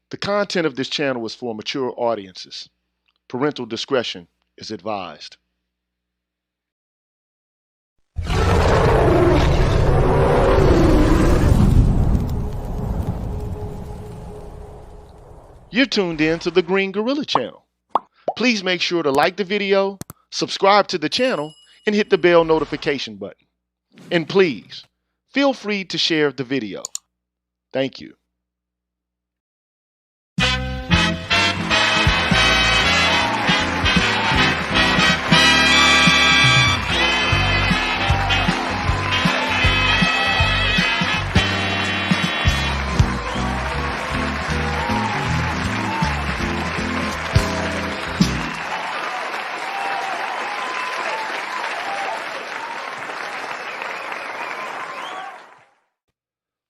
The content of this channel is for mature audiences. Parental discretion is advised. You're tuned in to the Green Gorilla channel. Please make sure to like the video, subscribe to the channel, and hit the bell notification button. And please, feel free to share the video. Thank you.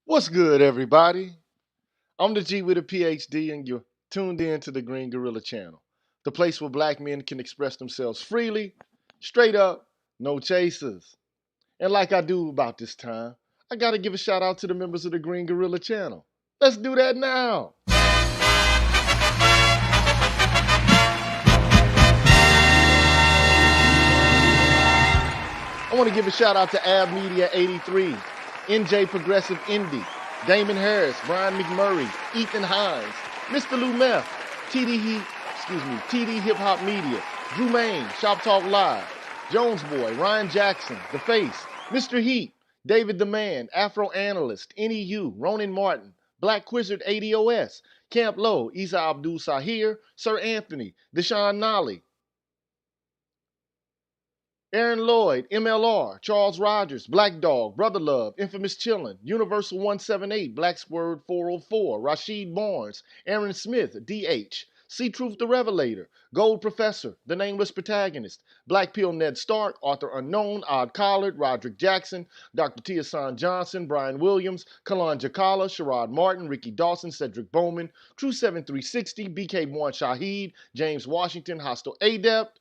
What's good, everybody? I'm the G with a PhD, and you're tuned in to the Green Gorilla channel, the place where black men can express themselves freely, straight up, no chasers. And like I do about this time, I gotta give a shout out to the members of the Green Gorilla channel. Let's do that now. I want to give a shout out to Ab Media 83, NJ Progressive Indie, Damon Harris, Brian McMurray, Ethan Hines, Mr. Lou Meth, TD Hip Hop Media, Drew Main, Shop Talk Live, Jones Boy, Ryan Jackson, The Face, Mr. Heat, David the Man, Afro Analyst, NEU, Ronan Martin, Black Quizzard ADOS, Camp Low, Isa Abdul Sahir, Sir Anthony, Deshaun Nolly, Aaron Lloyd, MLR, Charles Rogers, Black Dog, Brother Love, Infamous Chillin', Universal 178, Black Squirrd 404, Rashid Barnes, Aaron Smith, DH, See Truth the Revelator, Gold Professor, The Nameless Protagonist, Black Pill Ned Stark, Arthur Unknown, Odd Collard, Roderick Jackson, Dr. Tiasan Johnson, Brian Williams, Kalan Jakala, Sherrod Martin, Ricky Dawson, Cedric Bowman, True 7360, BK1 Shahid, James Washington, Hostile Adept.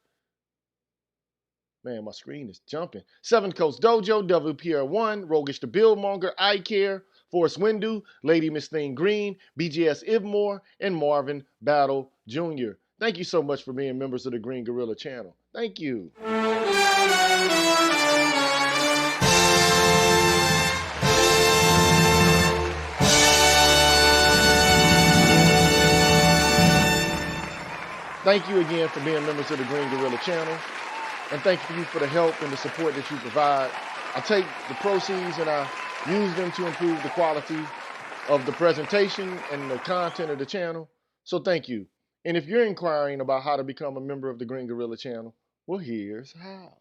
Man, my screen is jumping. Seven Coast Dojo, WPR1, Roguish the Billmonger, I Care, Forrest Windu, Lady Miss Thing Green, BGS Ibmore, and Marvin Battle Jr. Thank you so much for being members of the Green Gorilla channel. Thank you. Thank you again for being members of the Green Gorilla channel. And thank you for the help and the support that you provide. I take the proceeds and I use them to improve the quality of the presentation and the content of the channel. So thank you. And if you're inquiring about how to become a member of the Green Gorilla channel, well, here's how.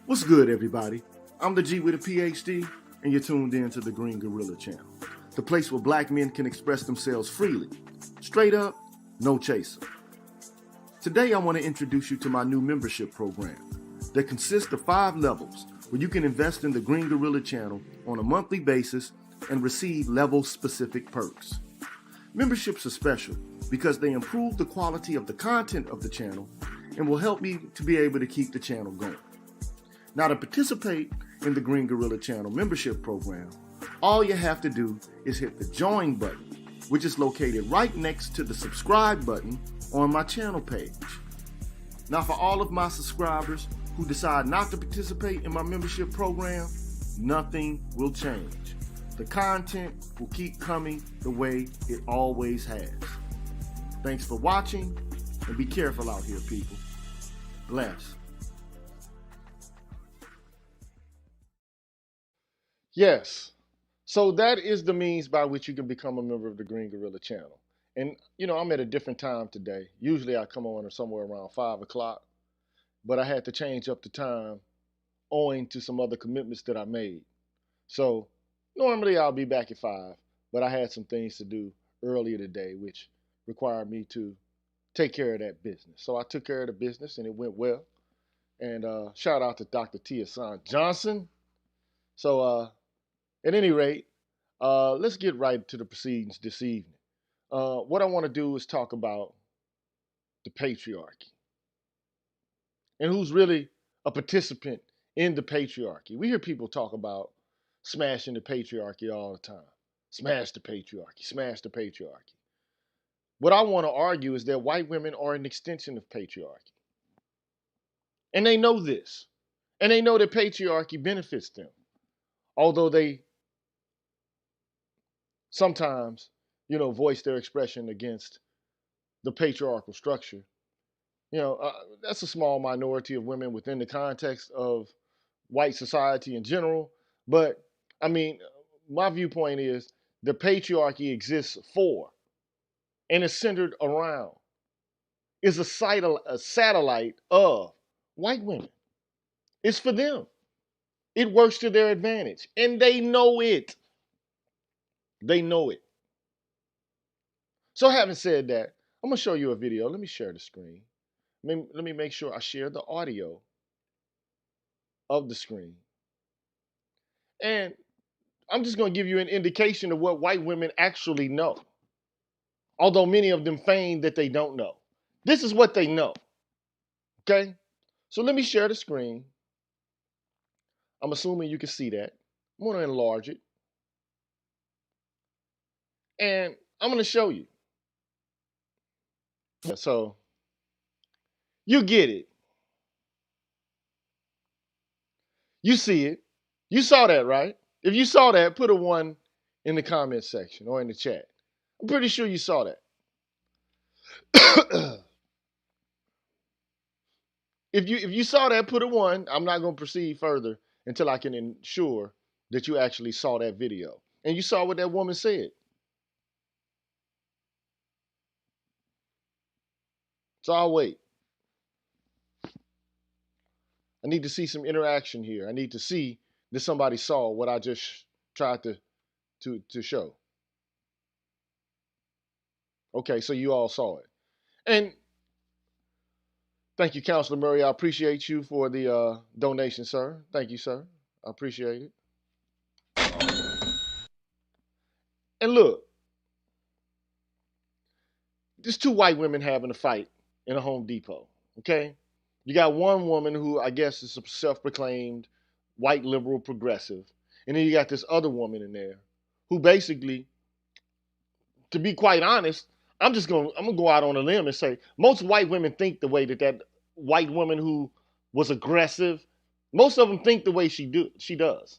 What's good, everybody? I'm the G with a PhD, and you're tuned in to the Green Gorilla channel, the place where black men can express themselves freely, straight up, no chaser. Today, I want to introduce you to my new membership program that consists of 5 levels where you can invest in the Green Gorilla channel on a monthly basis and receive level-specific perks. Memberships are special because they improve the quality of the content of the channel and will help me to be able to keep the channel going. Now, to participate in the Green Gorilla channel membership program, all you have to do is hit the join button, which is located right next to the subscribe button on my channel page. Now, for all of my subscribers who decide not to participate in my membership program, nothing will change. The content will keep coming the way it always has. Thanks for watching, and be careful out here, people. Bless. Yes, so that is the means by which you can become a member of the Green Gorilla channel. And, I'm at a different time today. Usually I come on somewhere around 5 o'clock, but I had to change up the time owing to some other commitments that I made. So normally I'll be back at 5, but I had some things to do earlier today, which required me to take care of that business. So I took care of the business and it went well. And shout out to Dr. Tiasan Johnson. So at any rate, let's get right to the proceedings this evening. What I want to do is talk about the patriarchy and who's really a participant in the patriarchy. We hear people talk about smashing the patriarchy all the time. Smash the patriarchy, smash the patriarchy. What I want to argue is that white women are an extension of patriarchy. And they know this. And they know that patriarchy benefits them. Although they sometimes, voice their expression against the patriarchal structure. That's a small minority of women within the context of white society in general. But I mean, my viewpoint is the patriarchy exists for and is centered around, is a satellite of white women. It's for them. It works to their advantage. And they know it. They know it. So having said that, I'm going to show you a video. Let me share the screen. Let me make sure I share the audio of the screen. And I'm just going to give you an indication of what white women actually know, although many of them feign that they don't know. This is what they know. Okay? So let me share the screen. I'm assuming you can see that. I'm going to enlarge it. And I'm going to show you. So you get it. You see it. You saw that, right? If you saw that, put a 1 in the comment section or in the chat. I'm pretty sure you saw that. If you saw that, put a 1. I'm not going to proceed further until I can ensure that you actually saw that video. And you saw what that woman said. So I'll wait. I need to see some interaction here. I need to see that somebody saw what I just tried to show. Okay, so you all saw it. And thank you, Counselor Murray. I appreciate you for the donation, sir. Thank you, sir. I appreciate it. And look, there's 2 white women having a fight in a Home Depot, okay? You got one woman who I guess is a self-proclaimed white liberal progressive. And then you got this other woman in there who basically, to be quite honest, I'm gonna go out on a limb and say most white women think the way that white woman who was aggressive, most of them think the way she does.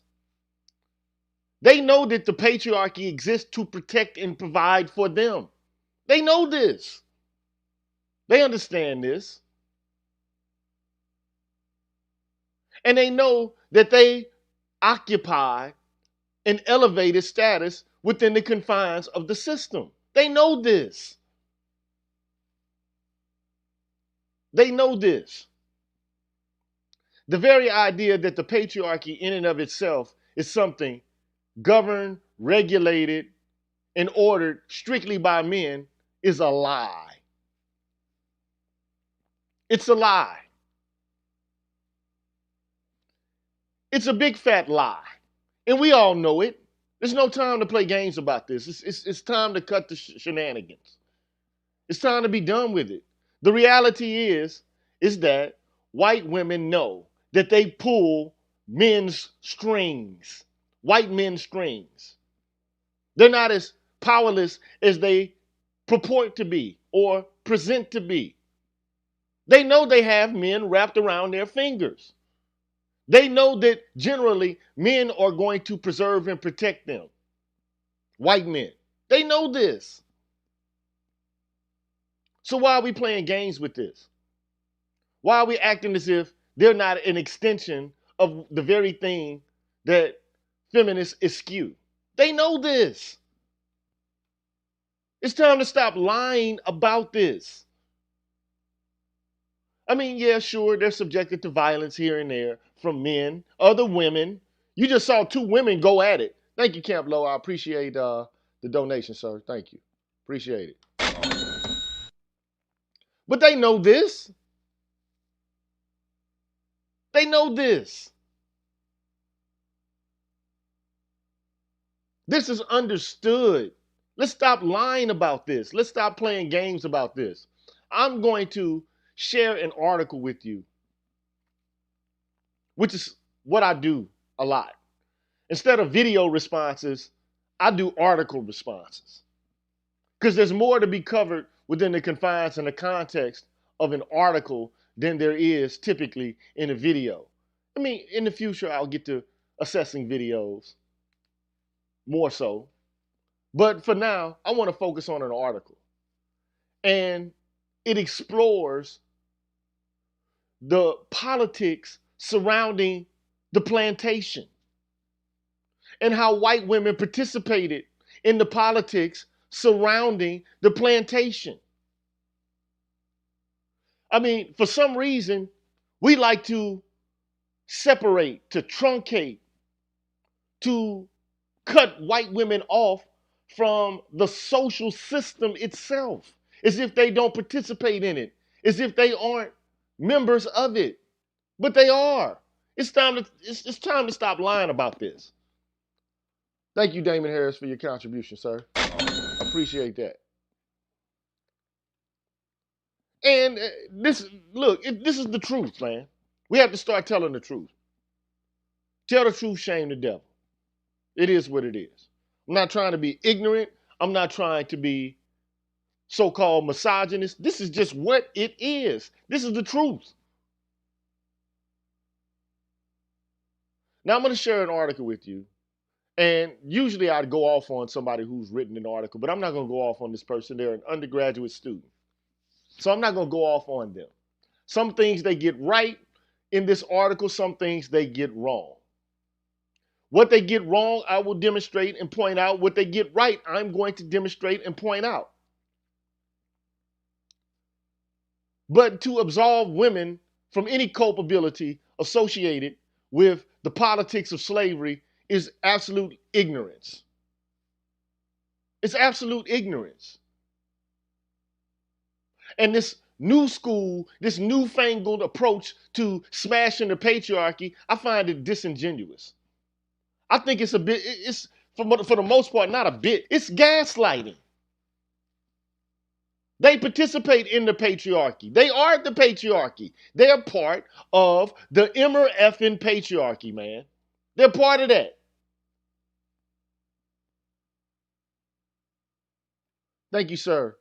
They know that the patriarchy exists to protect and provide for them. They know this. They understand this. And they know that they occupy an elevated status within the confines of the system. They know this. They know this. The very idea that the patriarchy in and of itself is something governed, regulated, and ordered strictly by men is a lie. It's a lie. It's a big fat lie. And we all know it. There's no time to play games about this. It's time to cut the shenanigans. It's time to be done with it. The reality is that white women know that they pull men's strings, white men's strings. They're not as powerless as they purport to be or present to be. They know they have men wrapped around their fingers. They know that generally men are going to preserve and protect them. White men. They know this. So why are we playing games with this? Why are we acting as if they're not an extension of the very thing that feminists eschew? They know this. It's time to stop lying about this. I mean, yeah, sure, they're subjected to violence here and there from men, other women. You just saw 2 women go at it. Thank you, Camp Low. I appreciate the donation, sir. Thank you. Appreciate it. But they know this. They know this. This is understood. Let's stop lying about this. Let's stop playing games about this. I'm going to share an article with you, which is what I do a lot. Instead of video responses, I do article responses. Because there's more to be covered within the confines and the context of an article than there is typically in a video. I mean, in the future, I'll get to assessing videos more so. But for now, I want to focus on an article. And it explores the politics surrounding the plantation and how white women participated in the politics surrounding the plantation. I mean, for some reason, we like to separate, to truncate, to cut white women off from the social system itself, as if they don't participate in it, as if they aren't members of it. But they are. It's time to stop lying about this. Thank you, Damon Harris, for your contribution, sir. Appreciate that. And this is the truth, man. We have to start telling the truth. Tell the truth, shame the devil. It is what it is. I'm not trying to be ignorant. I'm not trying to be so-called misogynist. This is just what it is. This is the truth. Now I'm going to share an article with you. And usually I'd go off on somebody who's written an article, but I'm not going to go off on this person. They're an undergraduate student. So I'm not going to go off on them. Some things they get right in this article, some things they get wrong. What they get wrong, I will demonstrate and point out. What they get right, I'm going to demonstrate and point out. But to absolve women from any culpability associated with the politics of slavery is absolute ignorance. It's absolute ignorance. And this new school, this newfangled approach to smashing the patriarchy, I find it disingenuous. I think it's a bit, it's for the most part, not a bit. It's gaslighting. They participate in the patriarchy. They are the patriarchy. They're part of the Emmer effing patriarchy, man. They're part of that. Thank you, sir.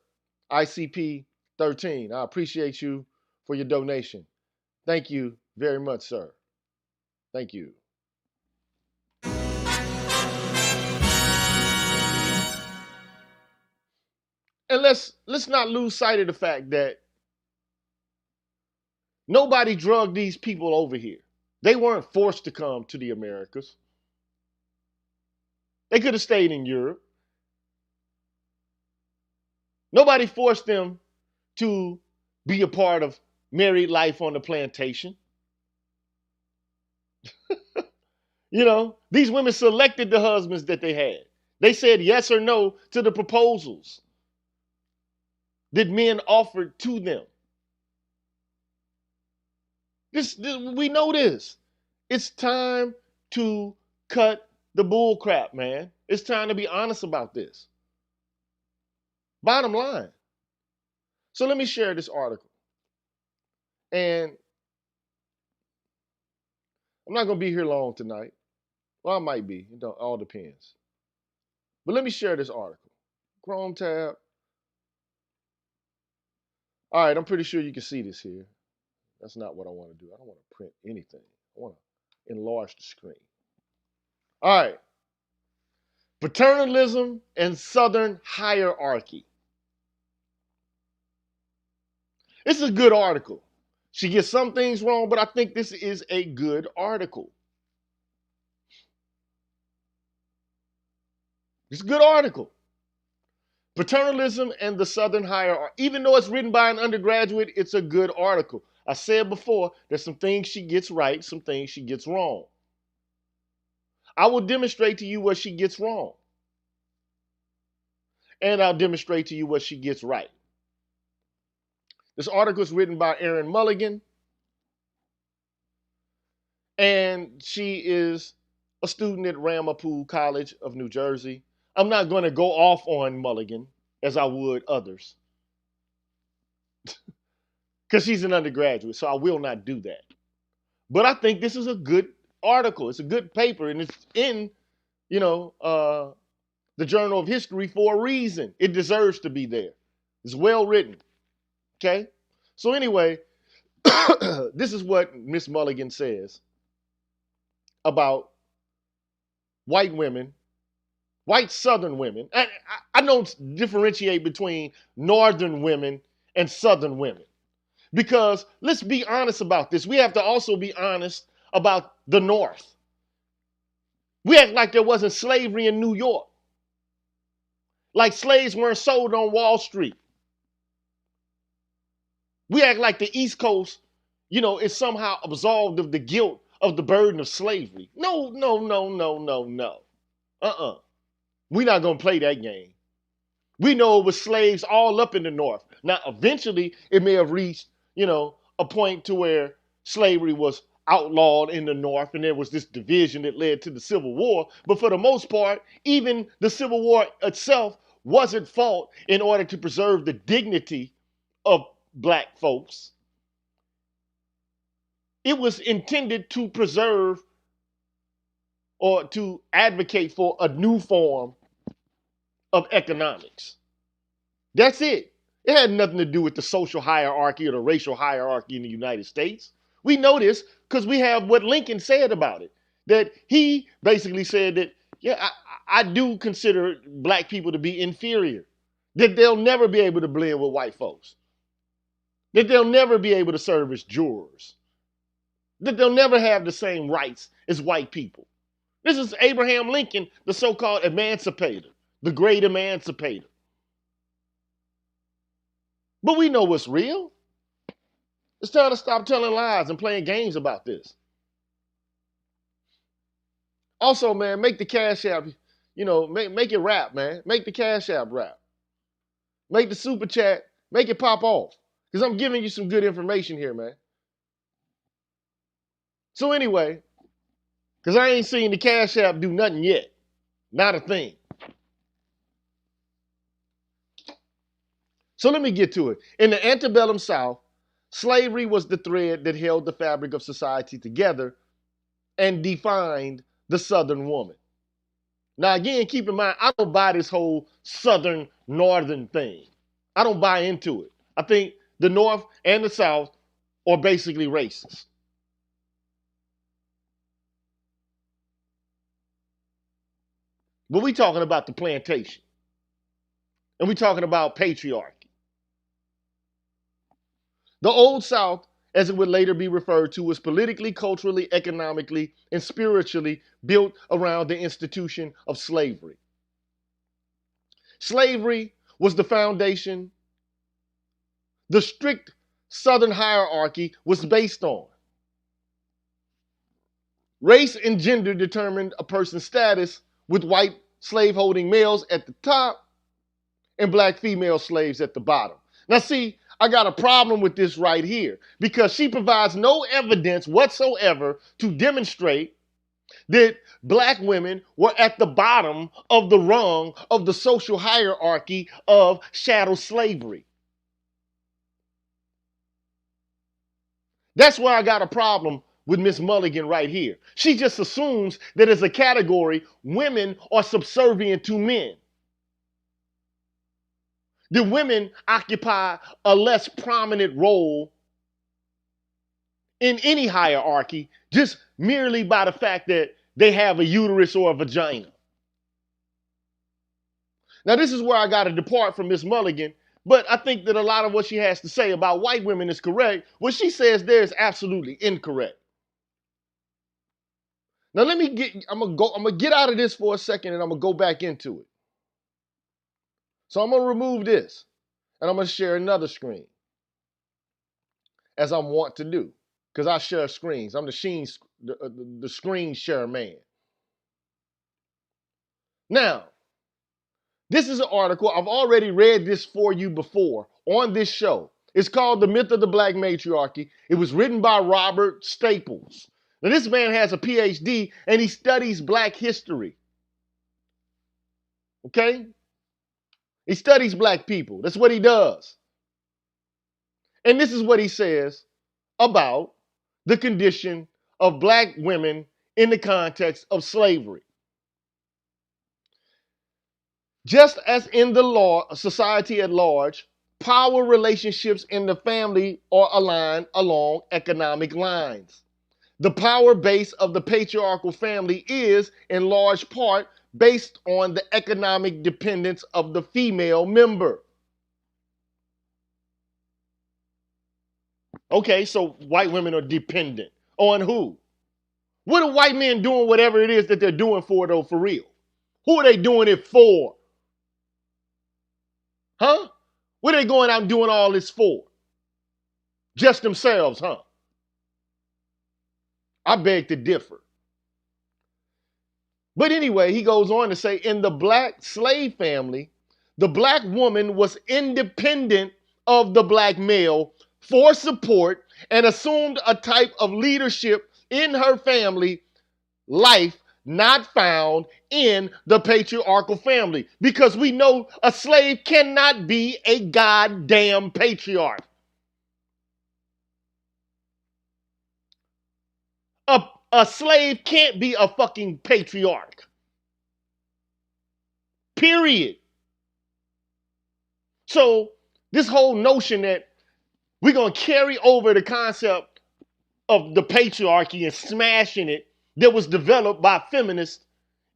ICP 13. I appreciate you for your donation. Thank you very much, sir. Thank you. And let's not lose sight of the fact that nobody drugged these people over here. They weren't forced to come to the Americas. They could have stayed in Europe. Nobody forced them to be a part of married life on the plantation. You know, these women selected the husbands that they had. They said yes or no to the proposals that men offered to them. This we know this. It's time to cut the bull crap, man. It's time to be honest about this. Bottom line. So let me share this article. And I'm not going to be here long tonight. Well, I might be. It all depends. But let me share this article. Chrome tab. All right, I'm pretty sure you can see this here. That's not what I want to do. I don't want to print anything. I want to enlarge the screen. All right. Paternalism and Southern hierarchy. It's a good article. She gets some things wrong, but I think this is a good article. It's a good article. Paternalism and the Southern hierarchy. Even though it's written by an undergraduate, it's a good article. I said before, there's some things she gets right, some things she gets wrong. I will demonstrate to you what she gets wrong. And I'll demonstrate to you what she gets right. This article is written by Erin Mulligan. And she is a student at Ramapo College of New Jersey. I'm not going to go off on Mulligan as I would others. Because she's an undergraduate, so I will not do that. But I think this is a good article. It's a good paper, and it's in, the the Journal of History for a reason. It deserves to be there. It's well written. Okay? So anyway, this is what Miss Mulligan says about white women, white Southern women. And I don't differentiate between Northern women and Southern women. Because let's be honest about this. We have to also be honest about the North. We act like there wasn't slavery in New York. Like slaves weren't sold on Wall Street. We act like the East Coast, is somehow absolved of the guilt of the burden of slavery. No, no, no, no, no, no. We're not going to play that game. We know it was slaves all up in the North. Now, eventually, it may have reached, a point to where slavery was outlawed in the North, and there was this division that led to the Civil War. But for the most part, even the Civil War itself wasn't fought in order to preserve the dignity of black folks. It was intended to preserve or to advocate for a new form of economics. That's it. It had nothing to do with the social hierarchy or the racial hierarchy in the United States. We know this because we have what Lincoln said about it. That he basically said that, I do consider black people to be inferior. That they'll never be able to blend with white folks. That they'll never be able to serve as jurors. That they'll never have the same rights as white people. This is Abraham Lincoln, the so-called emancipator, the great emancipator. But we know what's real. It's time to stop telling lies and playing games about this. Also, man, make the Cash App, make it rap, man. Make the Cash App rap. Make the Super Chat, make it pop off. Because I'm giving you some good information here, man. So anyway, because I ain't seen the Cash App do nothing yet. Not a thing. So let me get to it. In the antebellum South, slavery was the thread that held the fabric of society together and defined the Southern woman. Now, again, keep in mind, I don't buy this whole Southern Northern thing. I don't buy into it. I think the North and the South are basically racist. But we're talking about the plantation. And we're talking about patriarchy. The Old South, as it would later be referred to, was politically, culturally, economically, and spiritually built around the institution of slavery. Slavery was the foundation the strict Southern hierarchy was based on. Race and gender determined a person's status, with white slaveholding males at the top and black female slaves at the bottom. Now see, I got a problem with this right here because she provides no evidence whatsoever to demonstrate that black women were at the bottom of the rung of the social hierarchy of chattel slavery. That's why I got a problem with Miss Mulligan right here. She just assumes that as a category, women are subservient to men. The women occupy a less prominent role in any hierarchy just merely by the fact that they have a uterus or a vagina. Now, this is where I got to depart from Miss Mulligan, but I think that a lot of what she has to say about white women is correct. What she says there is absolutely incorrect. Now, I'm gonna get out of this for a second and I'm gonna go back into it. So I'm gonna remove this and I'm gonna share another screen, as I'm wont to do, because I share screens. I'm the screen share man. Now, this is an article. I've already read this for you before on this show. It's called The Myth of the Black Matriarchy. It was written by Robert Staples. Now, this man has a PhD and he studies black history. Okay? He studies black people. That's what he does. And this is what he says about the condition of black women in the context of slavery. Just as in the law, society at large, power relationships in the family are aligned along economic lines. The power base of the patriarchal family is, in large part, based on the economic dependence of the female member. Okay, so white women are dependent. On who? What are white men doing whatever it is that they're doing for, though, for real? Who are they doing it for? Huh? What are they going out and doing all this for? Just themselves, huh? I beg to differ. But anyway, he goes on to say, in the black slave family, the black woman was independent of the black male for support and assumed a type of leadership in her family life not found in the patriarchal family. Because we know a slave cannot be a goddamn patriarch. A slave can't be a fucking patriarch. Period. So this whole notion that we're going to carry over the concept of the patriarchy and smashing it that was developed by feminists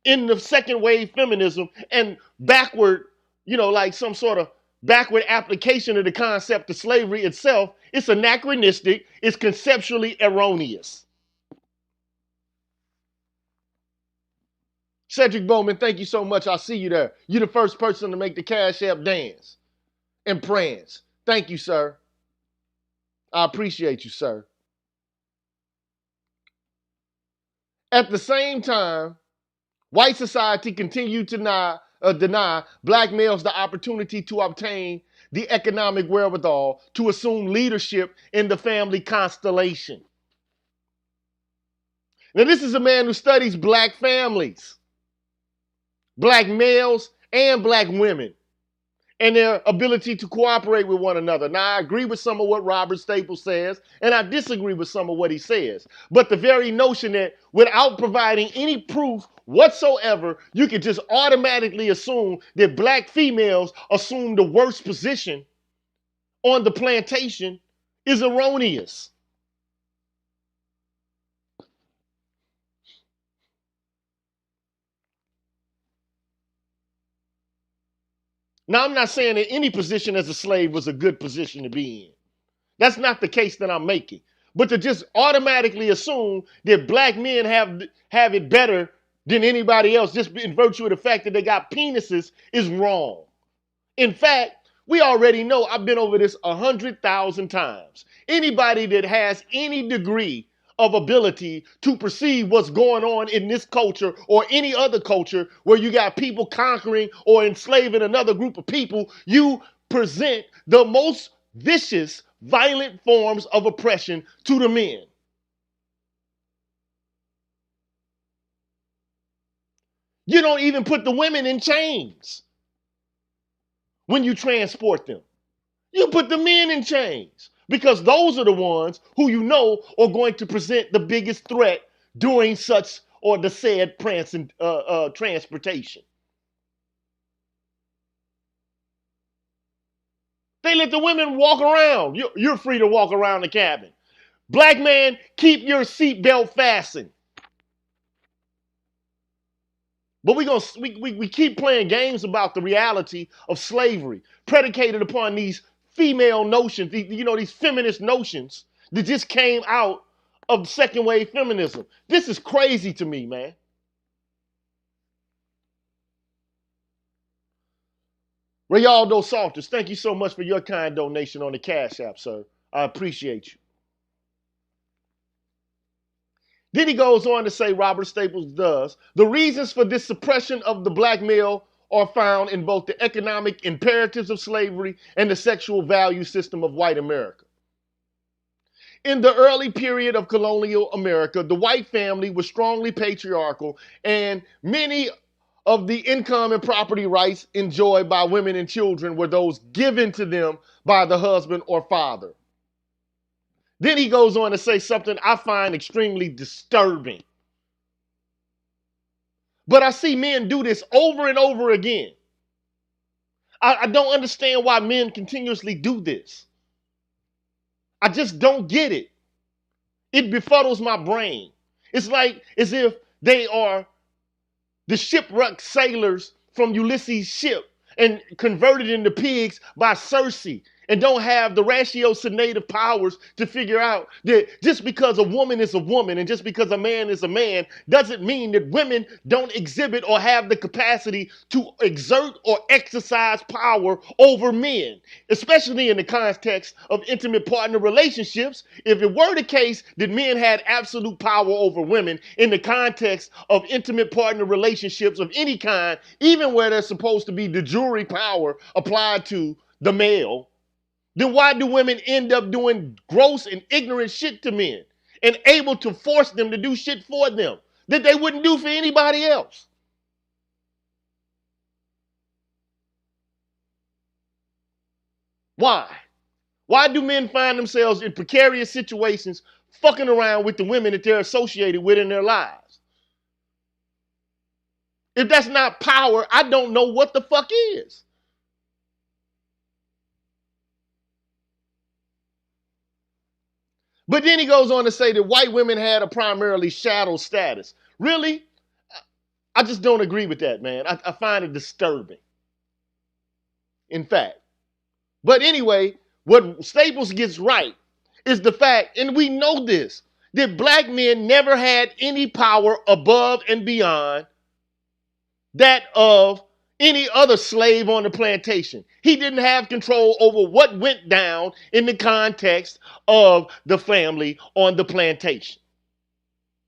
in the second wave feminism and backward, like some sort of backward application of the concept of slavery itself, it's anachronistic, it's conceptually erroneous. Cedric Bowman, thank you so much. I see you there. You're the first person to make the Cash App dance and prance. Thank you, sir. I appreciate you, sir. At the same time, white society continued to deny black males the opportunity to obtain the economic wherewithal to assume leadership in the family constellation. Now, this is a man who studies black families, black males and black women, and their ability to cooperate with one another. Now, I agree with some of what Robert Staples says, and I disagree with some of what he says. But the very notion that without providing any proof whatsoever, you can just automatically assume that black females assume the worst position on the plantation is erroneous. Now, I'm not saying that any position as a slave was a good position to be in. That's not the case that I'm making. But to just automatically assume that black men have it better than anybody else just in virtue of the fact that they got penises is wrong. In fact, we already know, I've been over this 100,000 times. Anybody that has any degree of ability to perceive what's going on in this culture or any other culture where you got people conquering or enslaving another group of people, you present the most vicious, violent forms of oppression to the men. You don't even put the women in chains when you transport them. You put the men in chains because those are the ones who you know are going to present the biggest threat during such or the said transportation. They let the women walk around. You're free to walk around the cabin. Black man, keep your seatbelt fastened. But we keep playing games about the reality of slavery, predicated upon these female notions, these feminist notions that just came out of second wave feminism. This is crazy to me, man. Rayaldo Salters, thank you so much for your kind donation on the Cash App, sir. I appreciate you. Then he goes on to say, Robert Staples does, the reasons for this suppression of the black male are found in both the economic imperatives of slavery and the sexual value system of white America. In the early period of colonial America, the white family was strongly patriarchal, and many of the income and property rights enjoyed by women and children were those given to them by the husband or father. Then he goes on to say something I find extremely disturbing. But I see men do this over and over again. I don't understand why men continuously do this. I just don't get it. It befuddles my brain. It's like as if they are the shipwrecked sailors from Ulysses' ship and converted into pigs by Circe and don't have the ratiocinative powers to figure out that just because a woman is a woman and just because a man is a man doesn't mean that women don't exhibit or have the capacity to exert or exercise power over men, especially in the context of intimate partner relationships. If it were the case that men had absolute power over women in the context of intimate partner relationships of any kind, even where there's supposed to be de jure power applied to the male, then why do women end up doing gross and ignorant shit to men and able to force them to do shit for them that they wouldn't do for anybody else? Why? Why do men find themselves in precarious situations fucking around with the women that they're associated with in their lives? If that's not power, I don't know what the fuck is. But then he goes on to say that white women had a primarily shadow status. Really? I just don't agree with that, man. I find it disturbing. In fact. But anyway, what Staples gets right is the fact, and we know this, that black men never had any power above and beyond that of any other slave on the plantation. He didn't have control over what went down in the context of the family on the plantation.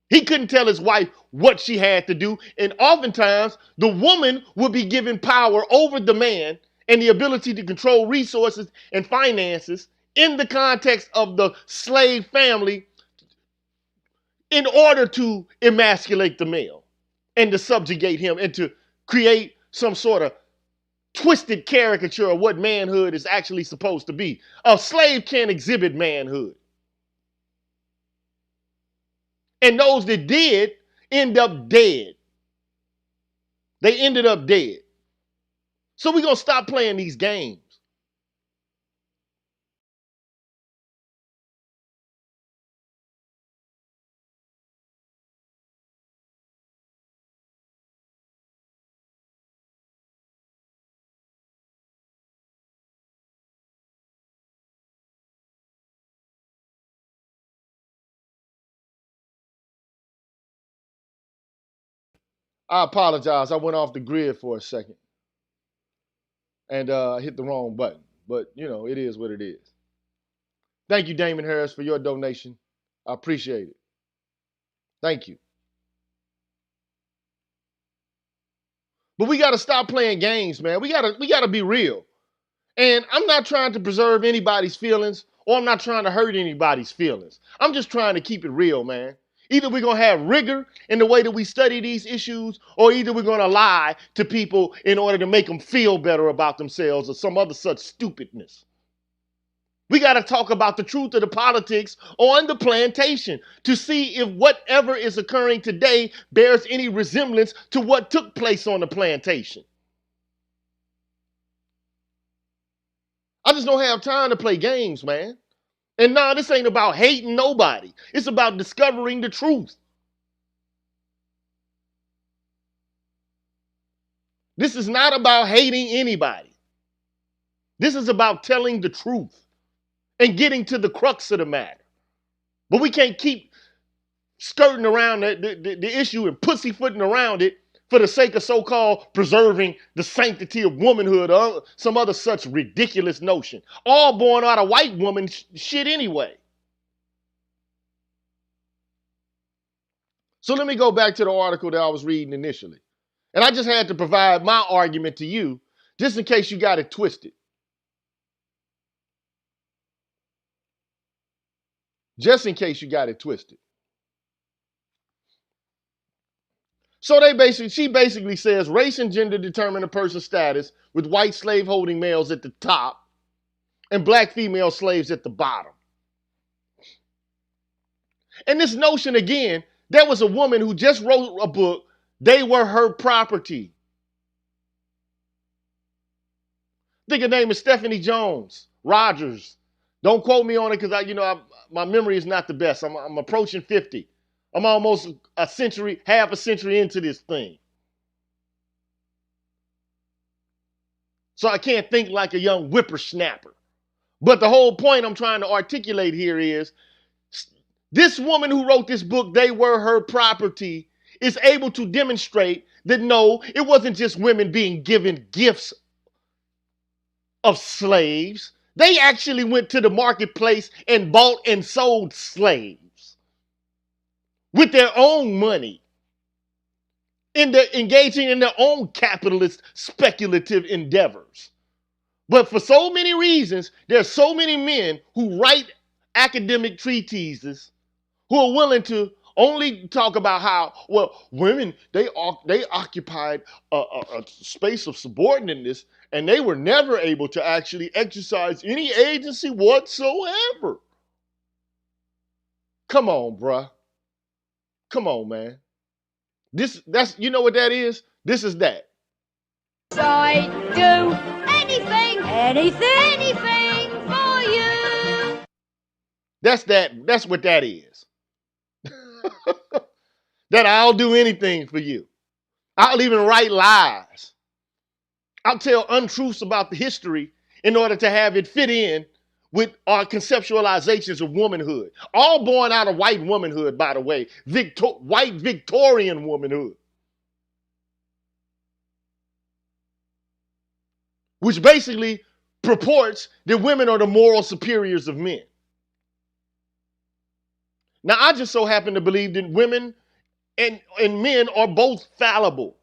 He couldn't tell his wife what she had to do. And oftentimes, the woman would be given power over the man and the ability to control resources and finances in the context of the slave family in order to emasculate the male and to subjugate him and to create some sort of twisted caricature of what manhood is actually supposed to be. A slave can't exhibit manhood. And those that did end up dead. They ended up dead. So we're going to stop playing these games. I apologize. I went off the grid for a second and hit the wrong button. But, you know, it is what it is. Thank you, Damon Harris, for your donation. I appreciate it. Thank you. But we got to stop playing games, man. We got to be real. And I'm not trying to preserve anybody's feelings or I'm not trying to hurt anybody's feelings. I'm just trying to keep it real, man. Either we're going to have rigor in the way that we study these issues, or either we're going to lie to people in order to make them feel better about themselves or some other such stupidness. We got to talk about the truth of the politics on the plantation to see if whatever is occurring today bears any resemblance to what took place on the plantation. I just don't have time to play games, man. And nah, this ain't about hating nobody. It's about discovering the truth. This is not about hating anybody. This is about telling the truth and getting to the crux of the matter. But we can't keep skirting around the issue and pussyfooting around it for the sake of so-called preserving the sanctity of womanhood or some other such ridiculous notion. All born out of white woman shit anyway. So let me go back to the article that I was reading initially. And I just had to provide my argument to you just in case you got it twisted. Just in case you got it twisted. So she basically says race and gender determine a person's status, with white slave-holding males at the top and black female slaves at the bottom. And this notion again, there was a woman who just wrote a book, They Were Her Property. I think her name is Stephanie Jones Rogers. Don't quote me on it because my memory is not the best. I'm approaching 50. I'm almost a century, half a century into this thing. So I can't think like a young whippersnapper. But the whole point I'm trying to articulate here is this woman who wrote this book, They Were Her Property, is able to demonstrate that no, it wasn't just women being given gifts of slaves. They actually went to the marketplace and bought and sold slaves with their own money, engaging in their own capitalist speculative endeavors. But for so many reasons, there's so many men who write academic treatises who are willing to only talk about how, well, women, they occupied a space of subordinateness and they were never able to actually exercise any agency whatsoever. Come on, bruh. Come on, man. That's you know what that is? This is that. I'd do anything for you. That's what that is. That I'll do anything for you. I'll even write lies. I'll tell untruths about the history in order to have it fit in with our conceptualizations of womanhood. All born out of white womanhood, by the way. White Victorian womanhood. Which basically purports that women are the moral superiors of men. Now, I just so happen to believe that women and men are both fallible.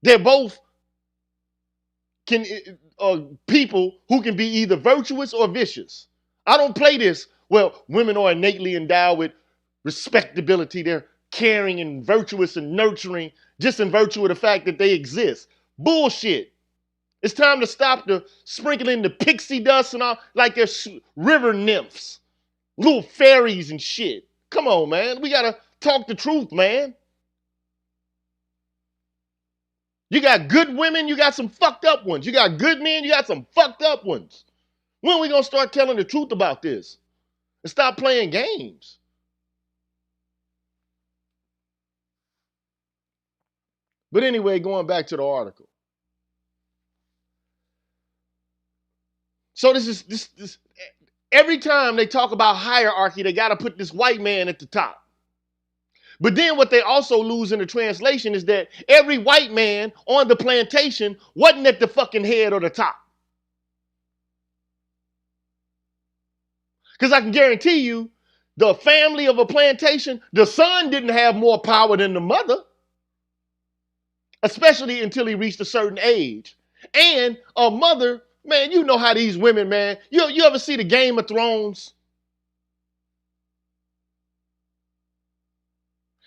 They're both people who can be either virtuous or vicious. I don't play this. Well, women are innately endowed with respectability. They're caring and virtuous and nurturing just in virtue of the fact that they exist. Bullshit. It's time to stop the sprinkling the pixie dust and all like they're river nymphs, little fairies and shit. Come on, man. We gotta talk the truth, man. You got good women, you got some fucked up ones. You got good men, you got some fucked up ones. When are we gonna start telling the truth about this and stop playing games? But anyway, going back to the article. So this every time they talk about hierarchy, they got to put this white man at the top. But then what they also lose in the translation is that every white man on the plantation wasn't at the fucking head or the top. Because I can guarantee you, the family of a plantation, the son didn't have more power than the mother, especially until he reached a certain age. And a mother, man, you know how these women, man, you ever see the Game of Thrones?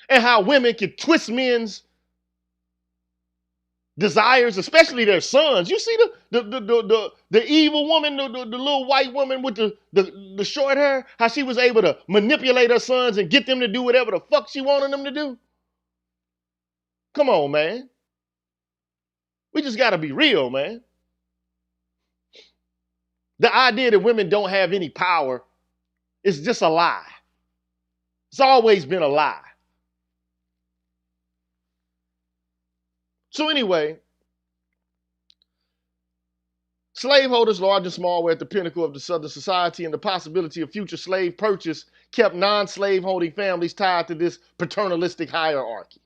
And how women can twist men's desires, especially their sons. You see the evil woman, the little white woman with the short hair, how she was able to manipulate her sons and get them to do whatever the fuck she wanted them to do? Come on, man. We just got to be real, man. The idea that women don't have any power is just a lie. It's always been a lie. So anyway, slaveholders, large and small, were at the pinnacle of the Southern society, and the possibility of future slave purchase kept non-slave holding families tied to this paternalistic hierarchy.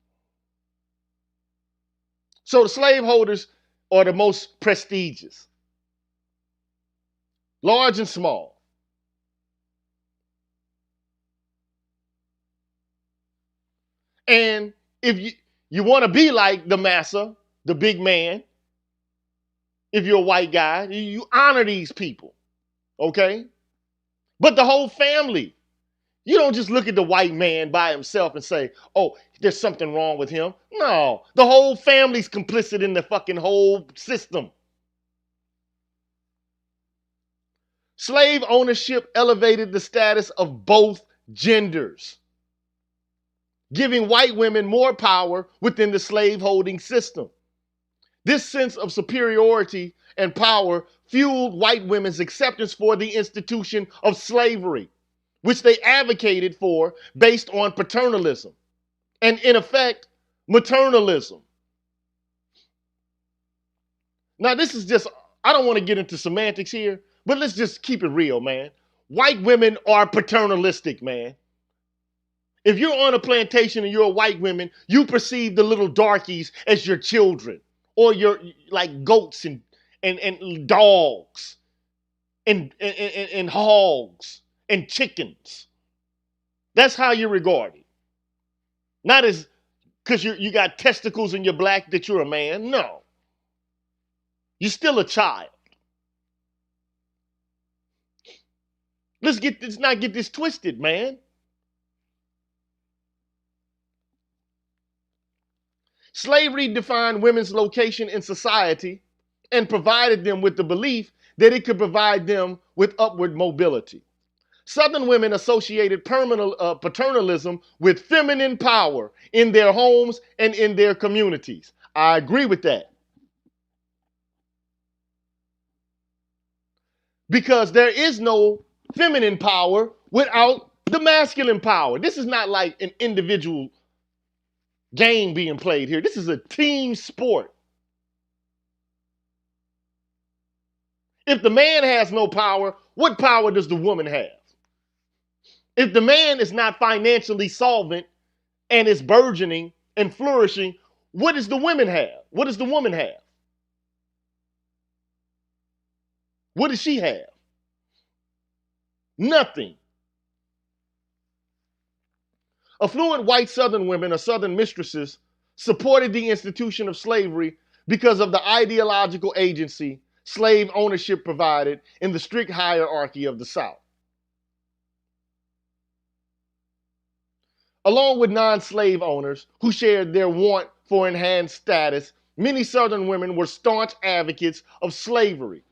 So the slaveholders are the most prestigious, large and small. And if you want to be like the massa, the big man, if you're a white guy, you honor these people, okay? But the whole family, you don't just look at the white man by himself and say, oh, there's something wrong with him. No, the whole family's complicit in the fucking whole system. Slave ownership elevated the status of both genders, giving white women more power within the slave-holding system. This sense of superiority and power fueled white women's acceptance for the institution of slavery, which they advocated for based on paternalism and, in effect, maternalism. Now, this is just, I don't want to get into semantics here, but let's just keep it real, man. White women are paternalistic, man. If you're on a plantation and you're a white woman, you perceive the little darkies as your children, or your like goats and dogs and hogs and chickens. That's how you're regarded. Not as because you got testicles and you're black that you're a man. No. You're still a child. Let's not get this twisted, man. Slavery defined women's location in society and provided them with the belief that it could provide them with upward mobility. Southern women associated paternalism with feminine power in their homes and in their communities. I agree with that. Because there is no feminine power without the masculine power. This is not like an individual game being played here. This is a team sport. If the man has no power, what power does the woman have? If the man is not financially solvent and is burgeoning and flourishing, what does the woman have? What does the woman have? What does she have? Nothing. Affluent white Southern women or Southern mistresses supported the institution of slavery because of the ideological agency slave ownership provided in the strict hierarchy of the South. Along with non-slave owners who shared their want for enhanced status, many Southern women were staunch advocates of slavery.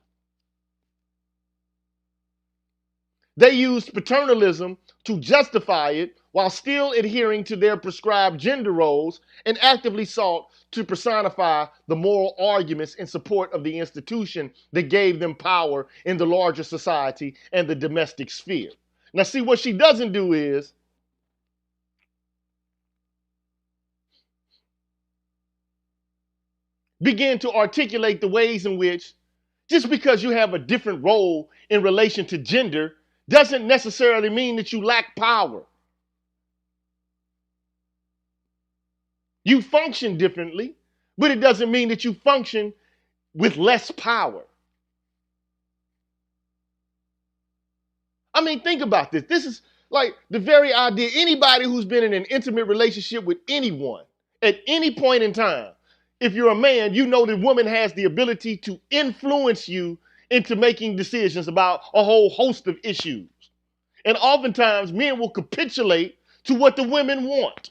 They used paternalism to justify it while still adhering to their prescribed gender roles and actively sought to personify the moral arguments in support of the institution that gave them power in the larger society and the domestic sphere. Now, see, what she doesn't do is begin to articulate the ways in which just because you have a different role in relation to gender doesn't necessarily mean that you lack power. You function differently, but it doesn't mean that you function with less power. I mean, think about this. This is like the very idea. Anybody who's been in an intimate relationship with anyone at any point in time, if you're a man, you know the woman has the ability to influence you into making decisions about a whole host of issues. And oftentimes men will capitulate to what the women want.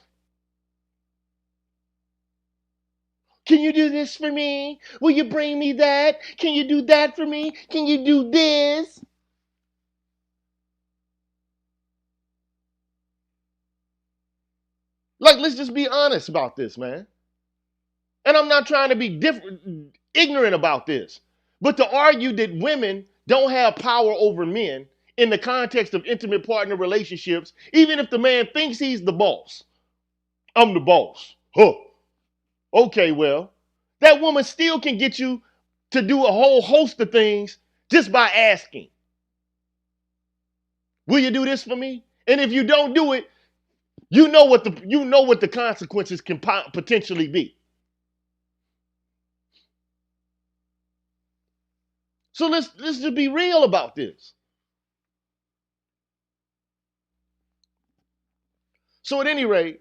Can you do this for me? Will you bring me that? Can you do that for me? Can you do this? Like, let's just be honest about this, man. And I'm not trying to be ignorant about this. But to argue that women don't have power over men in the context of intimate partner relationships, even if the man thinks he's the boss. I'm the boss. Huh. Okay, well, that woman still can get you to do a whole host of things just by asking. Will you do this for me? And if you don't do it, you know what the consequences can potentially be. So let's just be real about this. So at any rate,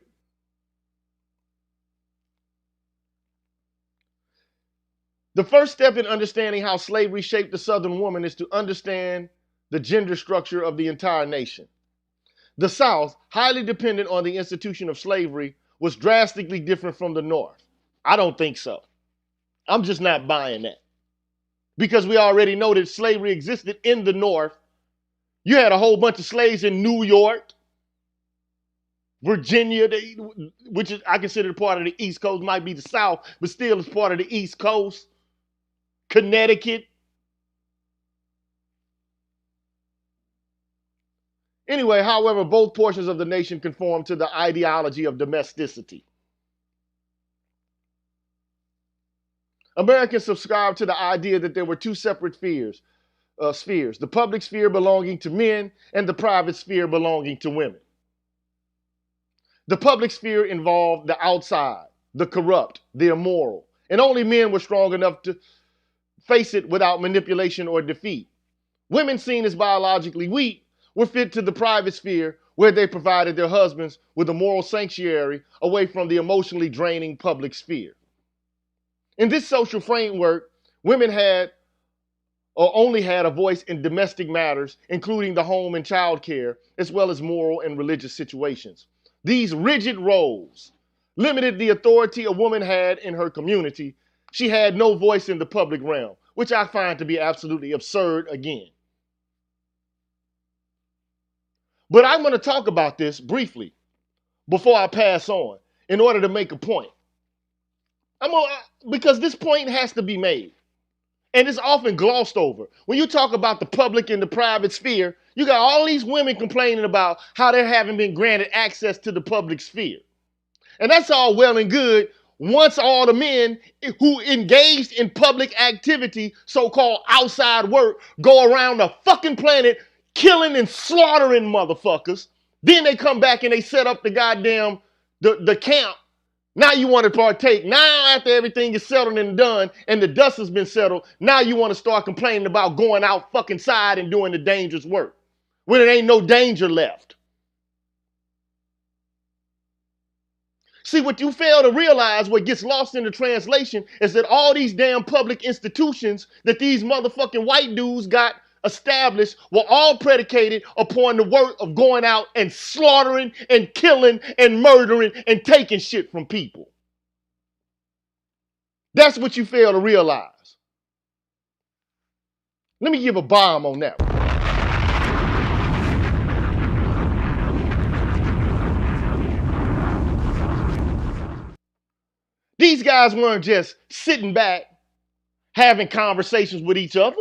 the first step in understanding how slavery shaped the Southern woman is to understand the gender structure of the entire nation. The South, highly dependent on the institution of slavery, was drastically different from the North. I don't think so. I'm just not buying that. Because we already know that slavery existed in the North. You had a whole bunch of slaves in New York, Virginia, which is I consider part of the East Coast, might be the South, but still is part of the East Coast. Connecticut. Anyway, however, both portions of the nation conform to the ideology of domesticity. Americans subscribe to the idea that there were two separate spheres, the public sphere belonging to men and the private sphere belonging to women. The public sphere involved the outside, the corrupt, the immoral, and only men were strong enough to face it without manipulation or defeat. Women seen as biologically weak were fit to the private sphere where they provided their husbands with a moral sanctuary away from the emotionally draining public sphere. In this social framework, women had or only had a voice in domestic matters, including the home and child care, as well as moral and religious situations. These rigid roles limited the authority a woman had in her community. She had no voice in the public realm, which I find to be absolutely absurd again. But I'm going to talk about this briefly before I pass on in order to make a point. Because this point has to be made. And it's often glossed over. When you talk about the public and the private sphere, you got all these women complaining about how they haven't been granted access to the public sphere. And that's all well and good once all the men who engaged in public activity, so-called outside work, go around the fucking planet killing and slaughtering motherfuckers. Then they come back and they set up the goddamn, the camp. Now you want to partake. Now after everything is settled and done and the dust has been settled, now you want to start complaining about going out fucking side and doing the dangerous work when there ain't no danger left. See, what you fail to realize, what gets lost in the translation, is that all these damn public institutions that these motherfucking white dudes got established were all predicated upon the work of going out and slaughtering and killing and murdering and taking shit from people. That's what you fail to realize. Let me give a bomb on that one. These guys weren't just sitting back having conversations with each other.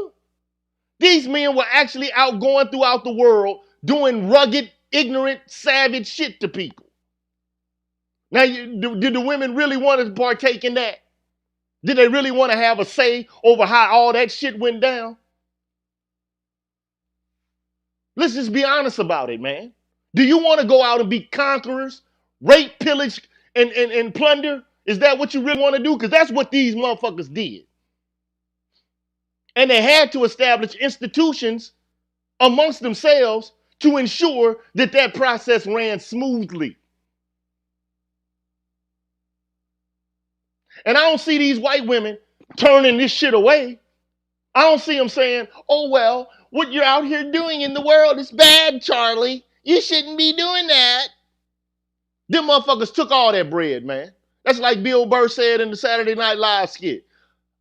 These men were actually out going throughout the world doing rugged, ignorant, savage shit to people. Now, did the women really want to partake in that? Did they really want to have a say over how all that shit went down? Let's just be honest about it, man. Do you want to go out and be conquerors, rape, pillage, and plunder? Is that what you really want to do? Because that's what these motherfuckers did. And they had to establish institutions amongst themselves to ensure that that process ran smoothly. And I don't see these white women turning this shit away. I don't see them saying, oh, well, what you're out here doing in the world is bad, Charlie. You shouldn't be doing that. Them motherfuckers took all that bread, man. That's like Bill Burr said in the Saturday Night Live skit.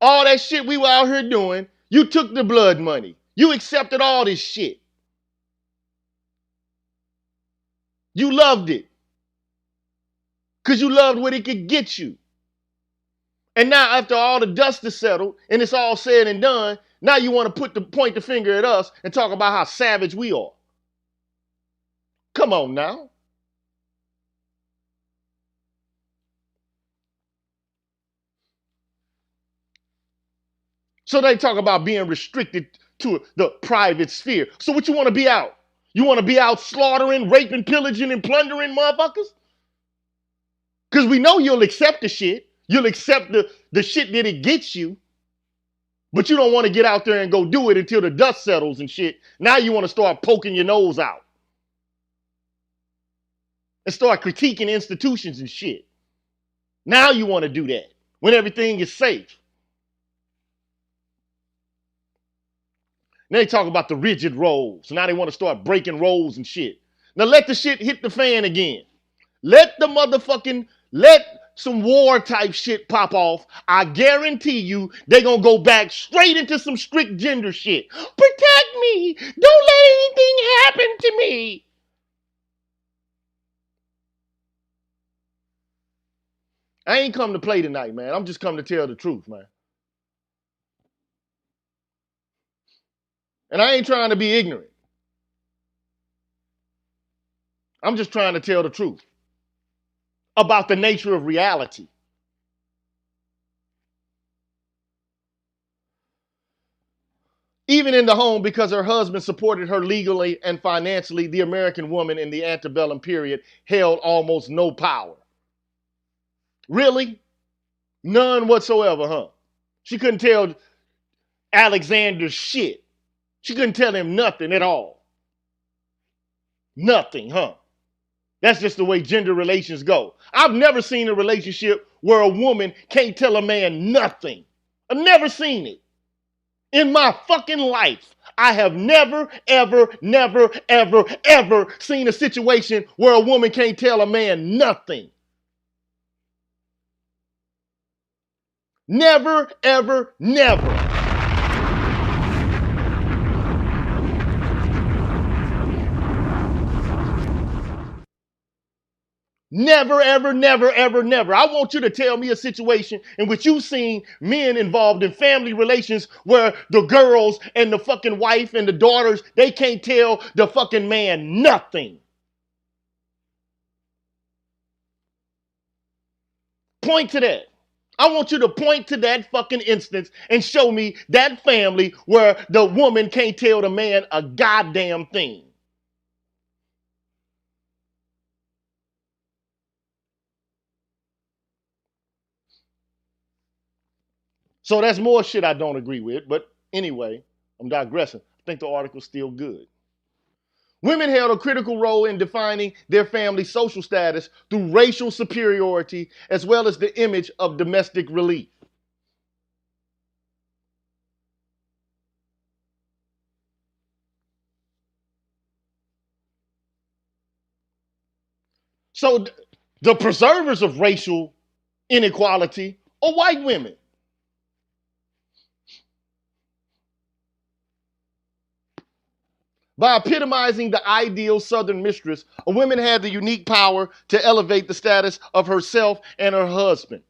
All that shit we were out here doing, you took the blood money. You accepted all this shit. You loved it. Because you loved what it could get you. And now after all the dust is settled and it's all said and done, now you want to point the finger at us and talk about how savage we are. Come on now. So they talk about being restricted to the private sphere. So what you want to be out? You want to be out slaughtering, raping, pillaging, and plundering motherfuckers? Because we know you'll accept the shit. You'll accept the shit that it gets you. But you don't want to get out there and go do it until the dust settles and shit. Now you want to start poking your nose out. And start critiquing institutions and shit. Now you want to do that when everything is safe. Now they talk about the rigid roles. Now they want to start breaking roles and shit. Now let the shit hit the fan again. Let some war type shit pop off. I guarantee you they're going to go back straight into some strict gender shit. Protect me. Don't let anything happen to me. I ain't come to play tonight, man. I'm just come to tell the truth, man. And I ain't trying to be ignorant. I'm just trying to tell the truth about the nature of reality. Even in the home, because her husband supported her legally and financially, the American woman in the antebellum period held almost no power. Really? None whatsoever, huh? She couldn't tell Alexander shit. She couldn't tell him nothing at all. Nothing, huh? That's just the way gender relations go. I've never seen a relationship where a woman can't tell a man nothing. I've never seen it. In my fucking life, I have never, ever, never, ever, ever seen a situation where a woman can't tell a man nothing. Never, ever, never. Never, ever, never, ever, never. I want you to tell me a situation in which you've seen men involved in family relations where the girls and the fucking wife and the daughters, they can't tell the fucking man nothing. Point to that. I want you to point to that fucking instance and show me that family where the woman can't tell the man a goddamn thing. So that's more shit I don't agree with. But anyway, I'm digressing. I think the article's still good. Women held a critical role in defining their family's social status through racial superiority as well as the image of domestic relief. So the preservers of racial inequality are white women. By epitomizing the ideal Southern mistress, a woman had the unique power to elevate the status of herself and her husband.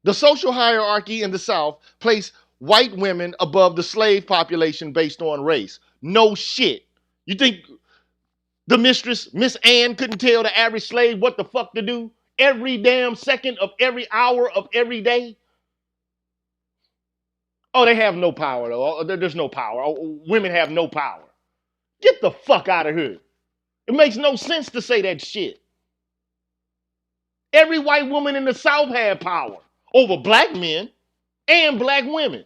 The social hierarchy in the South placed white women above the slave population based on race. No shit. You think the mistress, Miss Ann, couldn't tell the average slave what the fuck to do every damn second of every hour of every day? Oh, they have no power, though. There's no power. Women have no power. Get the fuck out of here. It makes no sense to say that shit. Every white woman in the South had power over black men and black women.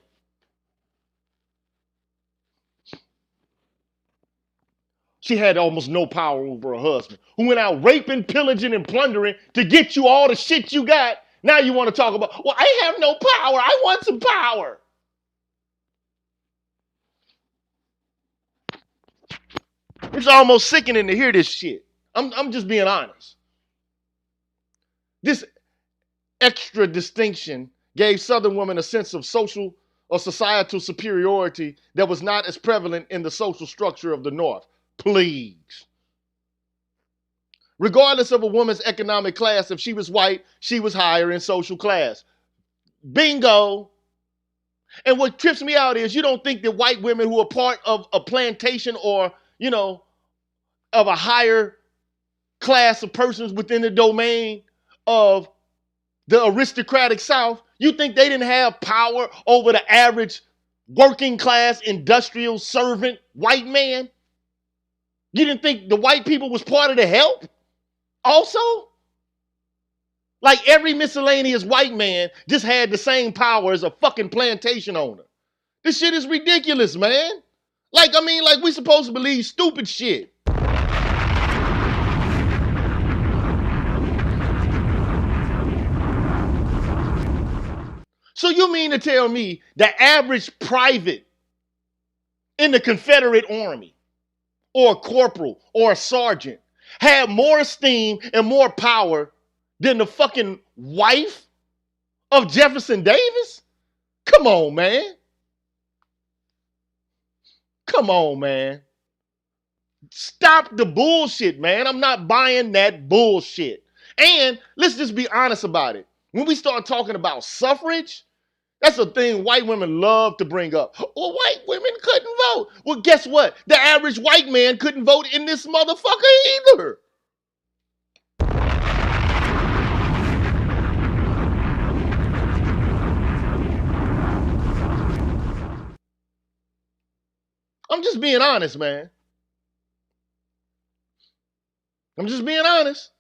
She had almost no power over her husband, who went out raping, pillaging, and plundering to get you all the shit you got. Now you want to talk about, well, I have no power. I want some power. It's almost sickening to hear this shit. I'm just being honest. This extra distinction gave Southern women a sense of social or societal superiority that was not as prevalent in the social structure of the North. Please. Regardless of a woman's economic class, if she was white, she was higher in social class. Bingo. And what trips me out is you don't think that white women who are part of a plantation or, of a higher class of persons within the domain of the aristocratic South, you think they didn't have power over the average working class industrial servant white man? You didn't think the white people was part of the help also? Like every miscellaneous white man just had the same power as a fucking plantation owner. This shit is ridiculous, man. Like we supposed to believe stupid shit. So you mean to tell me the average private in the Confederate Army or a corporal or a sergeant had more esteem and more power than the fucking wife of Jefferson Davis? Come on, man. Come on, man. Stop the bullshit, man. I'm not buying that bullshit. And let's just be honest about it. When we start talking about suffrage, that's a thing white women love to bring up. Well, white women couldn't vote. Well, guess what? The average white man couldn't vote in this motherfucker either. I'm just being honest, man. I'm just being honest.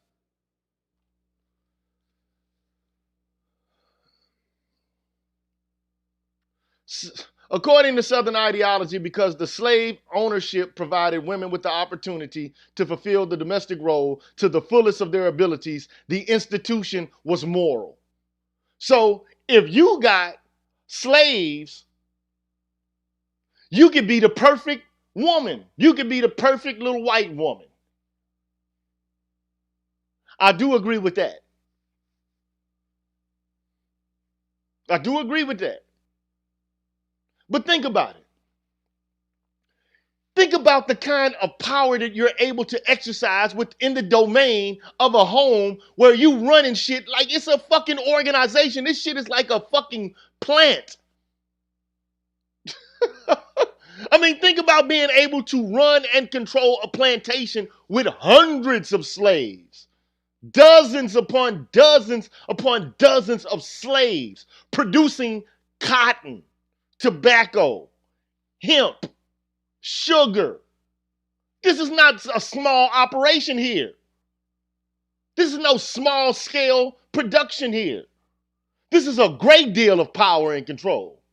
According to Southern ideology, because the slave ownership provided women with the opportunity to fulfill the domestic role to the fullest of their abilities, the institution was moral. So if you got slaves, you could be the perfect woman. You could be the perfect little white woman. I do agree with that. I do agree with that. But think about it. Think about the kind of power that you're able to exercise within the domain of a home where you running shit like it's a fucking organization. This shit is like a fucking plant. I mean, think about being able to run and control a plantation with hundreds of slaves. Dozens upon dozens upon dozens of slaves producing cotton, tobacco, hemp, sugar. This is not a small operation here. This is no small scale production here. This is a great deal of power and control.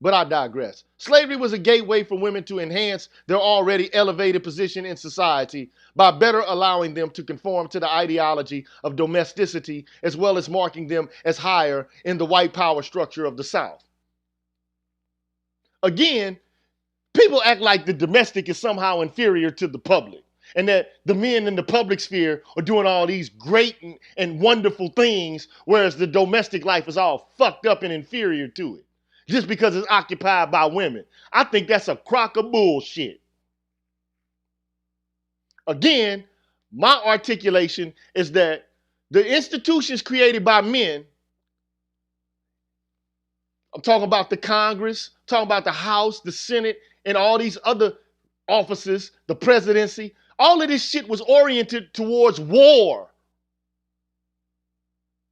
But I digress. Slavery was a gateway for women to enhance their already elevated position in society by better allowing them to conform to the ideology of domesticity, as well as marking them as higher in the white power structure of the South. Again, people act like the domestic is somehow inferior to the public, and that the men in the public sphere are doing all these great and wonderful things, whereas the domestic life is all fucked up and inferior to it, just because it's occupied by women. I think that's a crock of bullshit. Again, my articulation is that the institutions created by men, I'm talking about the Congress, I'm talking about the House, the Senate, and all these other offices, the presidency, all of this shit was oriented towards war.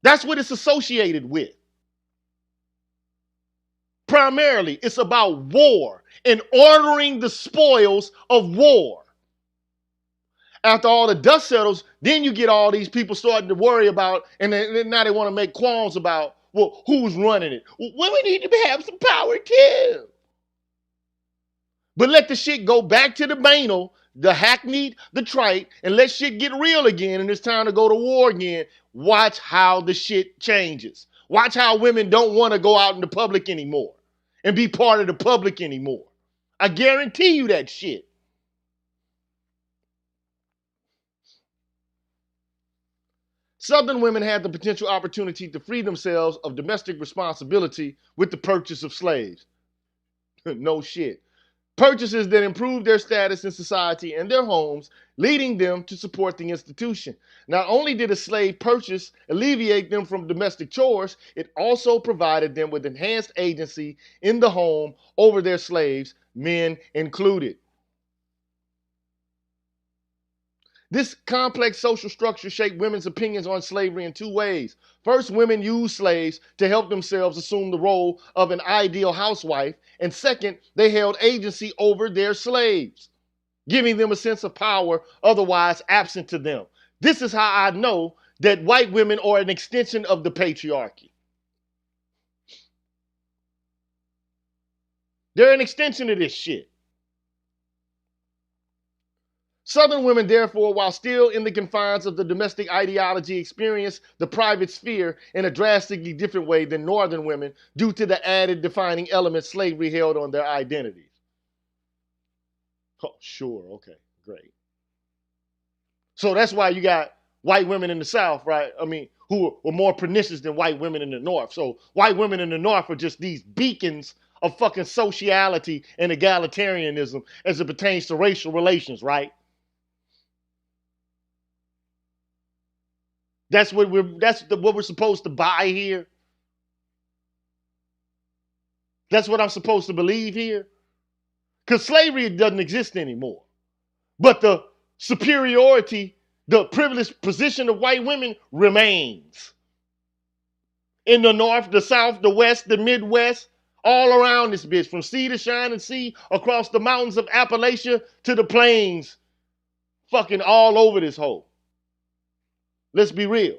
That's what it's associated with. Primarily, it's about war and ordering the spoils of war. After all the dust settles, then you get all these people starting to worry about, and then now they want to make qualms about, well, who's running it? Well, women need to have some power too. But let the shit go back to the banal, the hackneyed, the trite, and let shit get real again, and it's time to go to war again. Watch how the shit changes. Watch how women don't want to go out in the public anymore and be part of the public anymore. I guarantee you that shit. Southern women had the potential opportunity to free themselves of domestic responsibility with the purchase of slaves. No shit. Purchases that improved their status in society and their homes, leading them to support the institution. Not only did a slave purchase alleviate them from domestic chores, it also provided them with enhanced agency in the home over their slaves, men included. This complex social structure shaped women's opinions on slavery in two ways. First, women used slaves to help themselves assume the role of an ideal housewife. And second, they held agency over their slaves, giving them a sense of power otherwise absent to them. This is how I know that white women are an extension of the patriarchy. They're an extension of this shit. Southern women, therefore, while still in the confines of the domestic ideology, experience the private sphere in a drastically different way than Northern women due to the added defining elements slavery held on their identities. Oh, sure, okay, great. So that's why you got white women in the South, right? I mean, who were more pernicious than white women in the North. So white women in the North are just these beacons of fucking sociality and egalitarianism as it pertains to racial relations, right? That's what we're supposed to buy here. That's what I'm supposed to believe here. Because slavery doesn't exist anymore. But the superiority, the privileged position of white women remains. In the North, the South, the West, the Midwest, all around this bitch, from sea to shining sea, across the mountains of Appalachia to the plains, fucking all over this hole. Let's be real.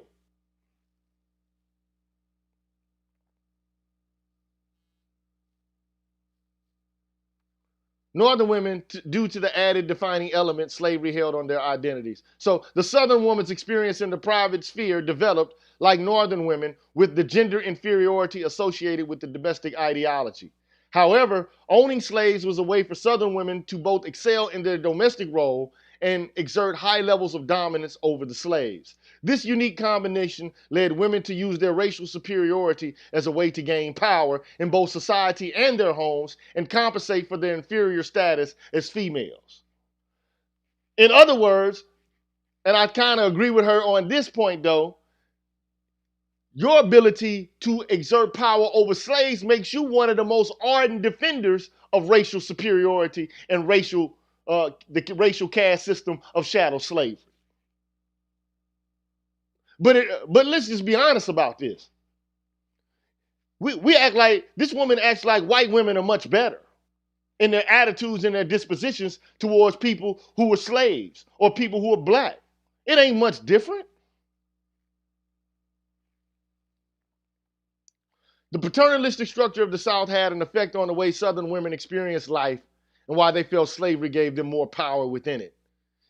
Northern women, due to the added defining element slavery held on their identities. So the Southern woman's experience in the private sphere developed, like Northern women, with the gender inferiority associated with the domestic ideology. However, owning slaves was a way for Southern women to both excel in their domestic role and exert high levels of dominance over the slaves. This unique combination led women to use their racial superiority as a way to gain power in both society and their homes and compensate for their inferior status as females. In other words, and I kind of agree with her on this point though, your ability to exert power over slaves makes you one of the most ardent defenders of racial superiority and the racial caste system of chattel slavery. But let's just be honest about this. We act like, this woman acts like white women are much better in their attitudes and their dispositions towards people who were slaves or people who are black. It ain't much different. The paternalistic structure of the South had an effect on the way Southern women experienced life and why they felt slavery gave them more power within it.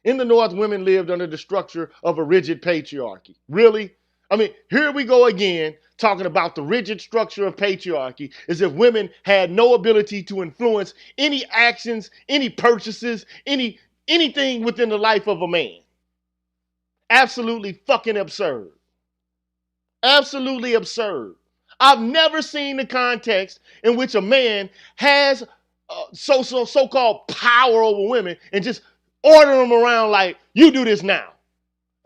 In the North, women lived under the structure of a rigid patriarchy. Really? I mean, here we go again, talking about the rigid structure of patriarchy, as if women had no ability to influence any actions, any purchases, anything within the life of a man. Absolutely fucking absurd. Absolutely absurd. I've never seen the context in which a man has so-called power over women and just order them around like, you do this now.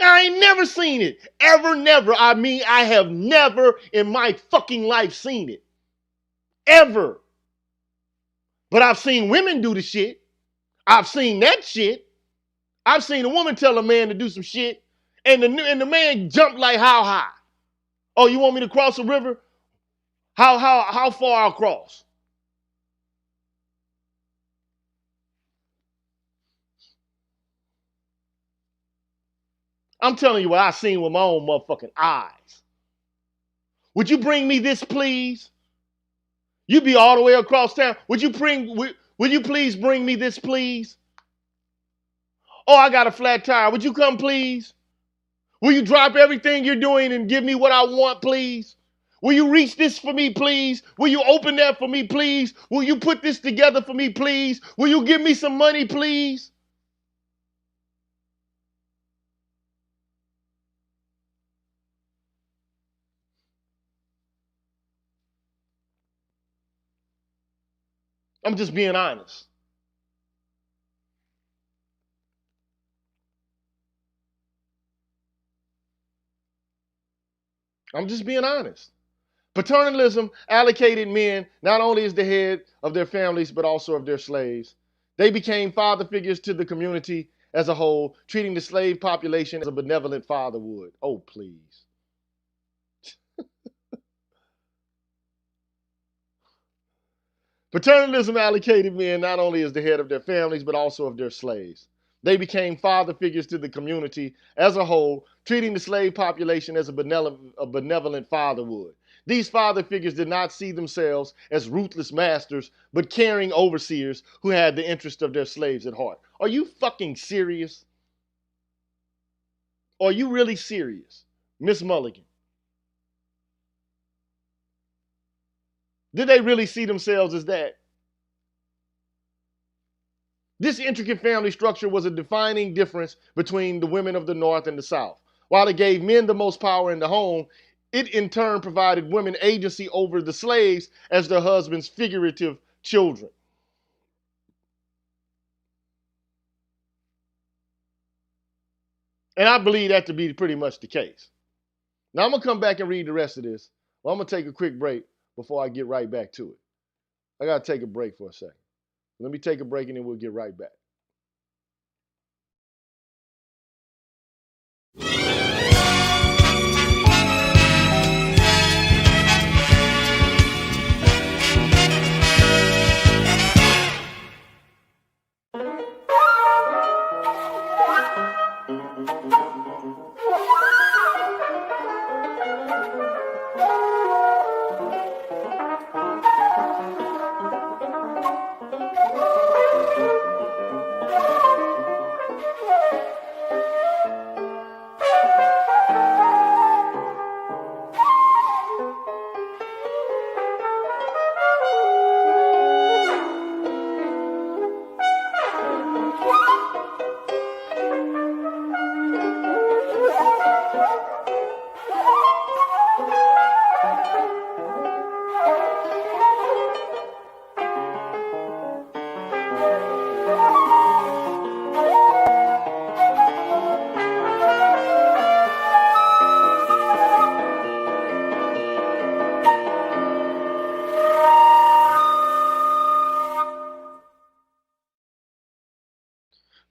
I ain't never seen it. Ever, never. I mean, I have never in my fucking life seen it. Ever. But I've seen women do the shit. I've seen that shit. I've seen a woman tell a man to do some shit, and the man jumped like how high? Oh, you want me to cross a river? How far I'll cross? I'm telling you what I seen with my own motherfucking eyes. Would you bring me this, please? You be all the way across town. Would you please bring me this, please? Oh, I got a flat tire. Would you come, please? Will you drop everything you're doing and give me what I want, please? Will you reach this for me, please? Will you open that for me, please? Will you put this together for me, please? Will you give me some money, please? I'm just being honest. I'm just being honest. Paternalism allocated men not only as the head of their families, but also of their slaves. They became father figures to the community as a whole, treating the slave population as a benevolent father would. Oh, please. Paternalism allocated men not only as the head of their families, but also of their slaves. They became father figures to the community as a whole, treating the slave population as a benevolent father would. These father figures did not see themselves as ruthless masters, but caring overseers who had the interest of their slaves at heart. Are you fucking serious? Are you really serious, Miss Mulligan? Did they really see themselves as that? This intricate family structure was a defining difference between the women of the North and the South. While it gave men the most power in the home, it in turn provided women agency over the slaves as their husbands' figurative children. And I believe that to be pretty much the case. Now I'm going to come back and read the rest of this. Well, I'm going to take a quick break before I get right back to it. I got to take a break for a second. Let me take a break and then we'll get right back.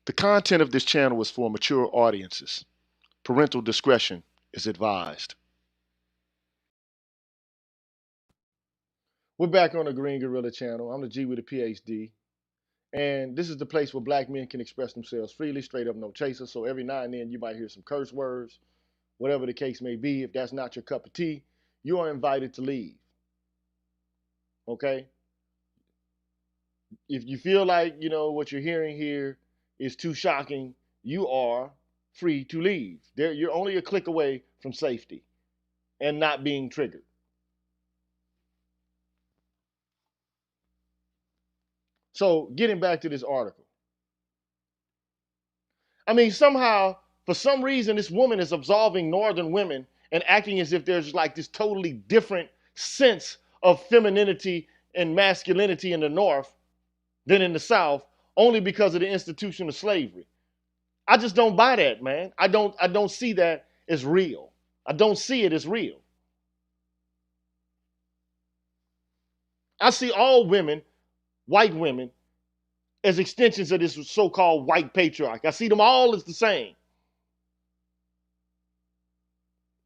The content of this channel is for mature audiences. Parental discretion is advised. We're back on the Green Gorilla channel. I'm the G with a PhD. And this is the place where black men can express themselves freely, straight up, no chaser. So every now and then you might hear some curse words, whatever the case may be. If that's not your cup of tea, you are invited to leave. Okay? If you feel like, what you're hearing here is too shocking, you are free to leave. You're only a click away from safety and not being triggered. So getting back to this article. I mean, somehow, for some reason, this woman is absolving Northern women and acting as if there's like this totally different sense of femininity and masculinity in the North than in the South, only because of the institution of slavery. I just don't buy that, man. I don't see that as real. I don't see it as real. I see all women, white women, as extensions of this so-called white patriarchy. I see them all as the same.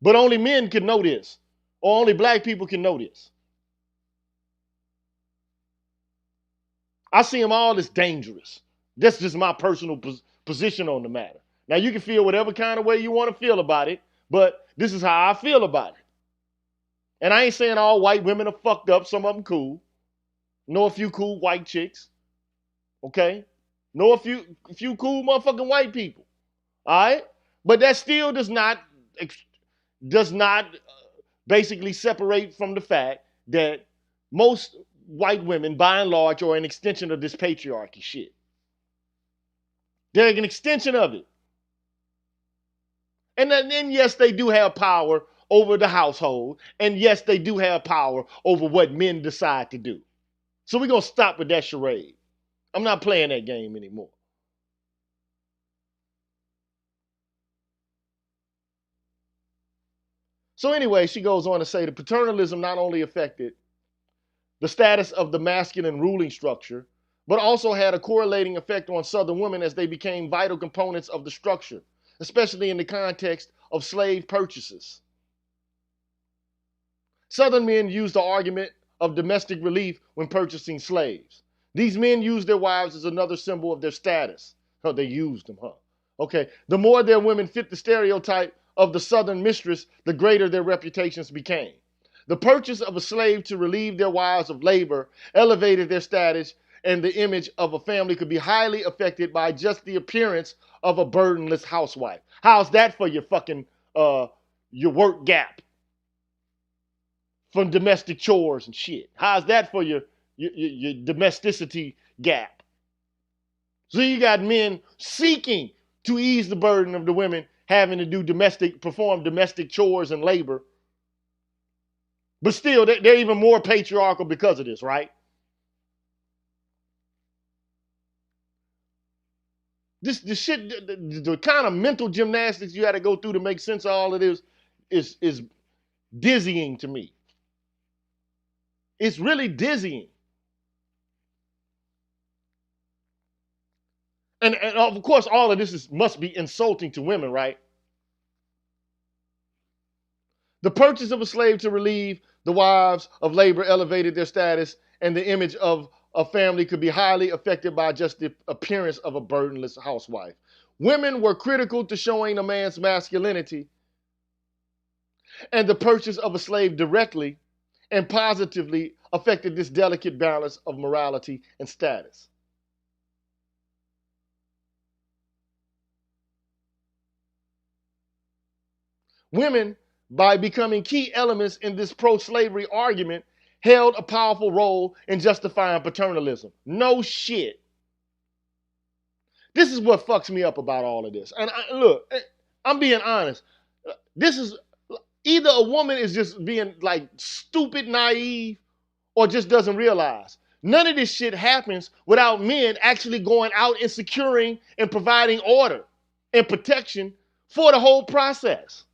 But only men can know this, or only black people can know this. I see them all as dangerous. That's just my personal position on the matter. Now, you can feel whatever kind of way you want to feel about it, but this is how I feel about it. And I ain't saying all white women are fucked up. Some of them cool. Know a few cool white chicks. Okay? Know a few cool motherfucking white people. All right? But that still does not basically separate from the fact that most white women, by and large, are an extension of this patriarchy shit. They're an extension of it. And then, yes, they do have power over the household. And yes, they do have power over what men decide to do. So we're going to stop with that charade. I'm not playing that game anymore. So anyway, she goes on to say the paternalism not only affected the status of the masculine ruling structure, but also had a correlating effect on Southern women as they became vital components of the structure, especially in the context of slave purchases. Southern men used the argument of domestic relief when purchasing slaves. These men used their wives as another symbol of their status. Oh, they used them, huh? Okay. The more their women fit the stereotype of the Southern mistress, the greater their reputations became. The purchase of a slave to relieve their wives of labor elevated their status, and the image of a family could be highly affected by just the appearance of a burdenless housewife. How's that for your fucking, your work gap from domestic chores and shit? How's that for your domesticity gap? So you got men seeking to ease the burden of the women having to perform domestic chores and labor. But still, they're even more patriarchal because of this, right? This shit, the kind of mental gymnastics you had to go through to make sense of all of this is dizzying to me. It's really dizzying. And of course, all of this must be insulting to women, right? The purchase of a slave to relieve the wives of labor elevated their status, and the image of a family could be highly affected by just the appearance of a burdenless housewife. Women were critical to showing a man's masculinity, and the purchase of a slave directly and positively affected this delicate balance of morality and status. Women, by becoming key elements in this pro-slavery argument, held a powerful role in justifying paternalism. No shit. This is what fucks me up about all of this. And look, I'm being honest. This is either a woman is just being like stupid naive or just doesn't realize. None of this shit happens without men actually going out and securing and providing order and protection for the whole process.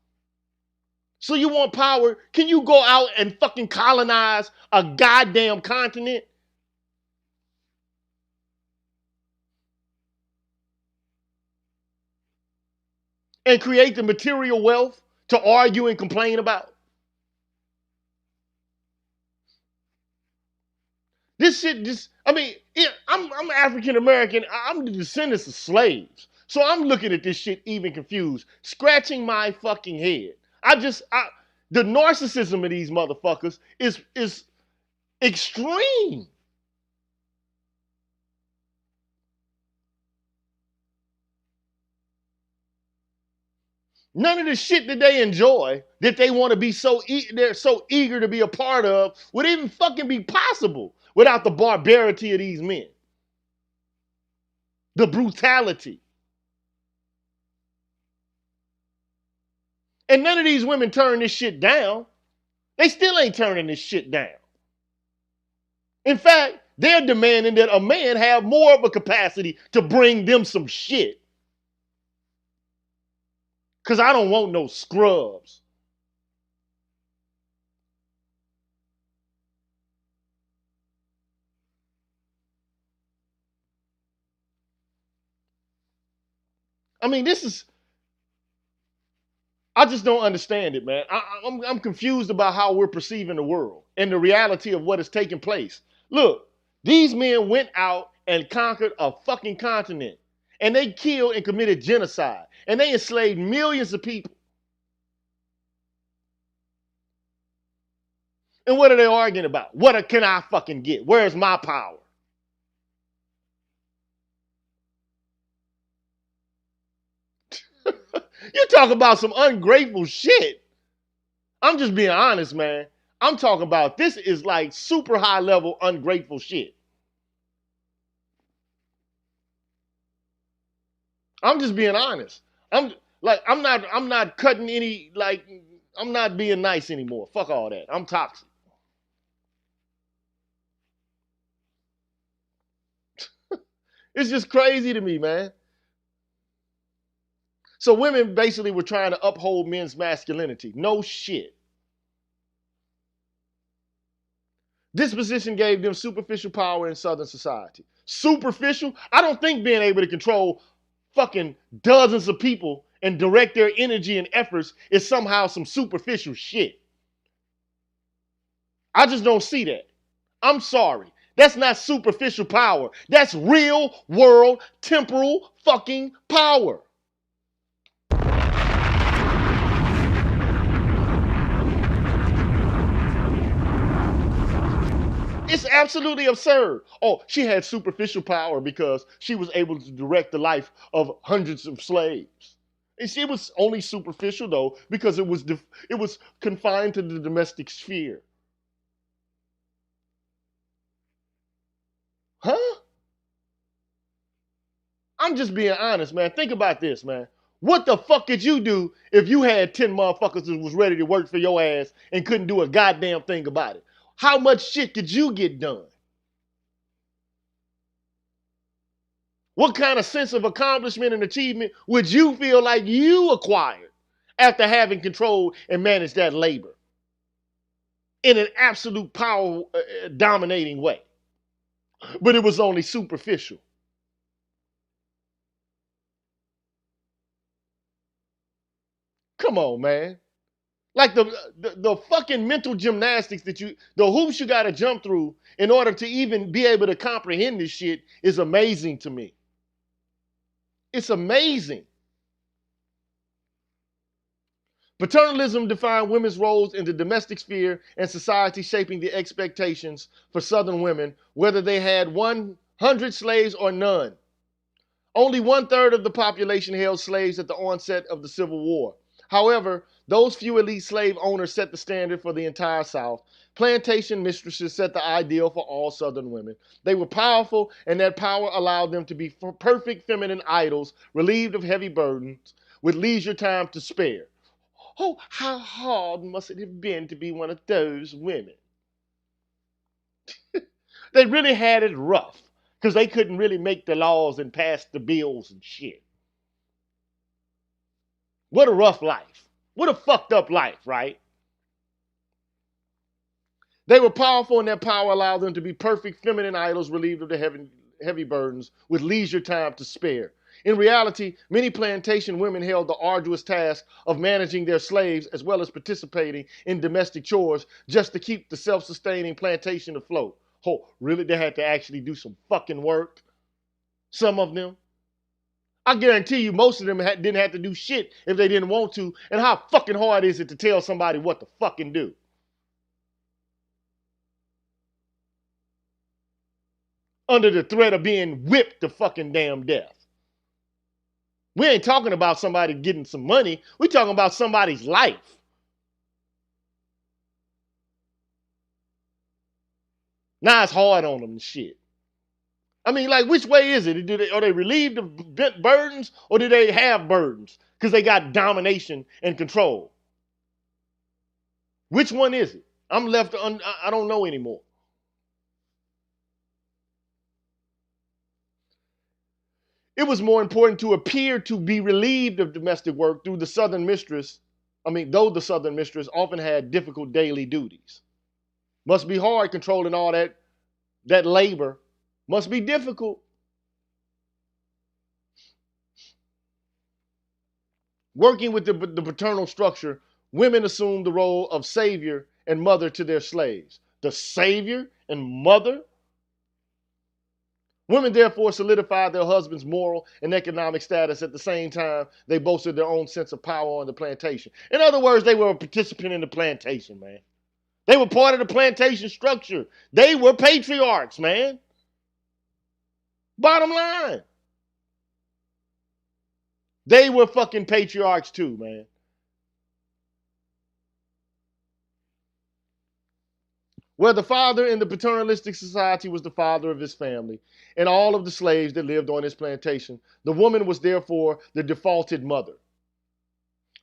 So you want power? Can you go out and fucking colonize a goddamn continent? And create the material wealth to argue and complain about? This shit just, I'm African American. I'm the descendants of slaves. So I'm looking at this shit even confused, scratching my fucking head. The narcissism of these motherfuckers is extreme. None of the shit that they enjoy, that they want to be they're so eager to be a part of, would even fucking be possible without the barbarity of these men. The brutality. And none of these women turn this shit down. They still ain't turning this shit down. In fact, they're demanding that a man have more of a capacity to bring them some shit. Because I don't want no scrubs. I just don't understand it, man. I'm confused about how we're perceiving the world and the reality of what is taking place. Look, these men went out and conquered a fucking continent. And they killed and committed genocide. And they enslaved millions of people. And what are they arguing about? What can I fucking get? Where's my power? You talk about some ungrateful shit. I'm just being honest, man. I'm talking about this is like super high level ungrateful shit. I'm just being honest. I'm not cutting any, like, I'm not being nice anymore. Fuck all that. I'm toxic. It's just crazy to me, man. So women basically were trying to uphold men's masculinity. No shit. This position gave them superficial power in Southern society. Superficial? I don't think being able to control fucking dozens of people and direct their energy and efforts is somehow some superficial shit. I just don't see that. I'm sorry. That's not superficial power. That's real world temporal fucking power. It's absolutely absurd. Oh, she had superficial power because she was able to direct the life of hundreds of slaves. And she was only superficial though because it was confined to the domestic sphere. Huh? I'm just being honest, man. Think about this, man. What the fuck could you do if you had 10 motherfuckers that was ready to work for your ass and couldn't do a goddamn thing about it? How much shit could you get done? What kind of sense of accomplishment and achievement would you feel like you acquired after having control and managed that labor in an absolute power dominating way? But it was only superficial. Come on, man. Like the fucking mental gymnastics the hoops you got to jump through in order to even be able to comprehend this shit is amazing to me. It's amazing. Paternalism defined women's roles in the domestic sphere and society, shaping the expectations for Southern women, whether they had 100 slaves or none. Only 1/3 of the population held slaves at the onset of the Civil War. However, those few elite slave owners set the standard for the entire South. Plantation mistresses set the ideal for all Southern women. They were powerful, and that power allowed them to be perfect feminine idols, relieved of heavy burdens, with leisure time to spare. Oh, how hard must it have been to be one of those women? They really had it rough because they couldn't really make the laws and pass the bills and shit. What a rough life. What a fucked up life, right? They were powerful, and their power allowed them to be perfect feminine idols, relieved of the heavy burdens, with leisure time to spare. In reality, many plantation women held the arduous task of managing their slaves as well as participating in domestic chores just to keep the self-sustaining plantation afloat. Oh, really? They had to actually do some fucking work? Some of them? I guarantee you most of them didn't have to do shit if they didn't want to. And how fucking hard is it to tell somebody what to fucking do? Under the threat of being whipped to fucking damn death. We ain't talking about somebody getting some money. We're talking about somebody's life. Now it's hard on them and shit. I mean, like, which way is it? Are they relieved of burdens, or do they have burdens because they got domination and control? Which one is it? I'm left, I don't know anymore. It was more important to appear to be relieved of domestic work though the Southern mistress often had difficult daily duties. Must be hard controlling all that labor. Must be difficult. Working with the paternal structure, women assumed the role of savior and mother to their slaves. The savior and mother? Women therefore solidified their husband's moral and economic status at the same time they boasted their own sense of power on the plantation. In other words, they were a participant in the plantation, man. They were part of the plantation structure. They were patriarchs, man. Bottom line. They were fucking patriarchs too, man. Where the father in the paternalistic society was the father of his family and all of the slaves that lived on his plantation, the woman was therefore the defaulted mother.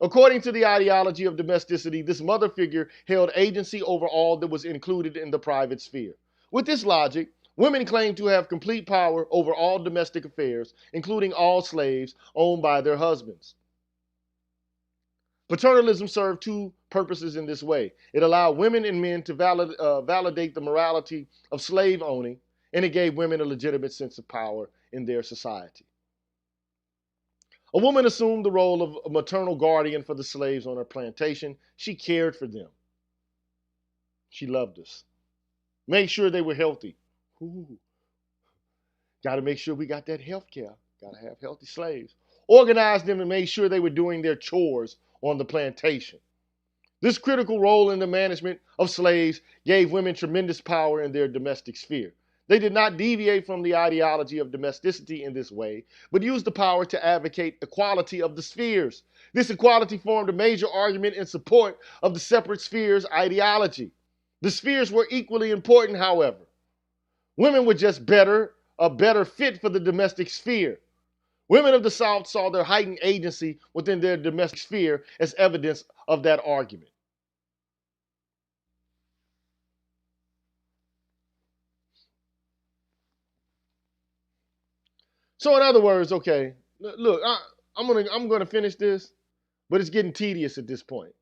According to the ideology of domesticity, this mother figure held agency over all that was included in the private sphere. With this logic, women claimed to have complete power over all domestic affairs, including all slaves owned by their husbands. Paternalism served two purposes in this way. It allowed women and men to validate the morality of slave owning, and it gave women a legitimate sense of power in their society. A woman assumed the role of a maternal guardian for the slaves on her plantation. She cared for them. She loved us. Made sure they were healthy. Got to make sure we got that health care. Got to have healthy slaves. Organized them and made sure they were doing their chores on the plantation. This critical role in the management of slaves gave women tremendous power in their domestic sphere. They did not deviate from the ideology of domesticity in this way, but used the power to advocate equality of the spheres. This equality formed a major argument in support of the separate spheres ideology. The spheres were equally important, however. Women were just a better fit for the domestic sphere. Women of the South saw their heightened agency within their domestic sphere as evidence of that argument. So in other words, okay, look, I'm gonna finish this, but it's getting tedious at this point.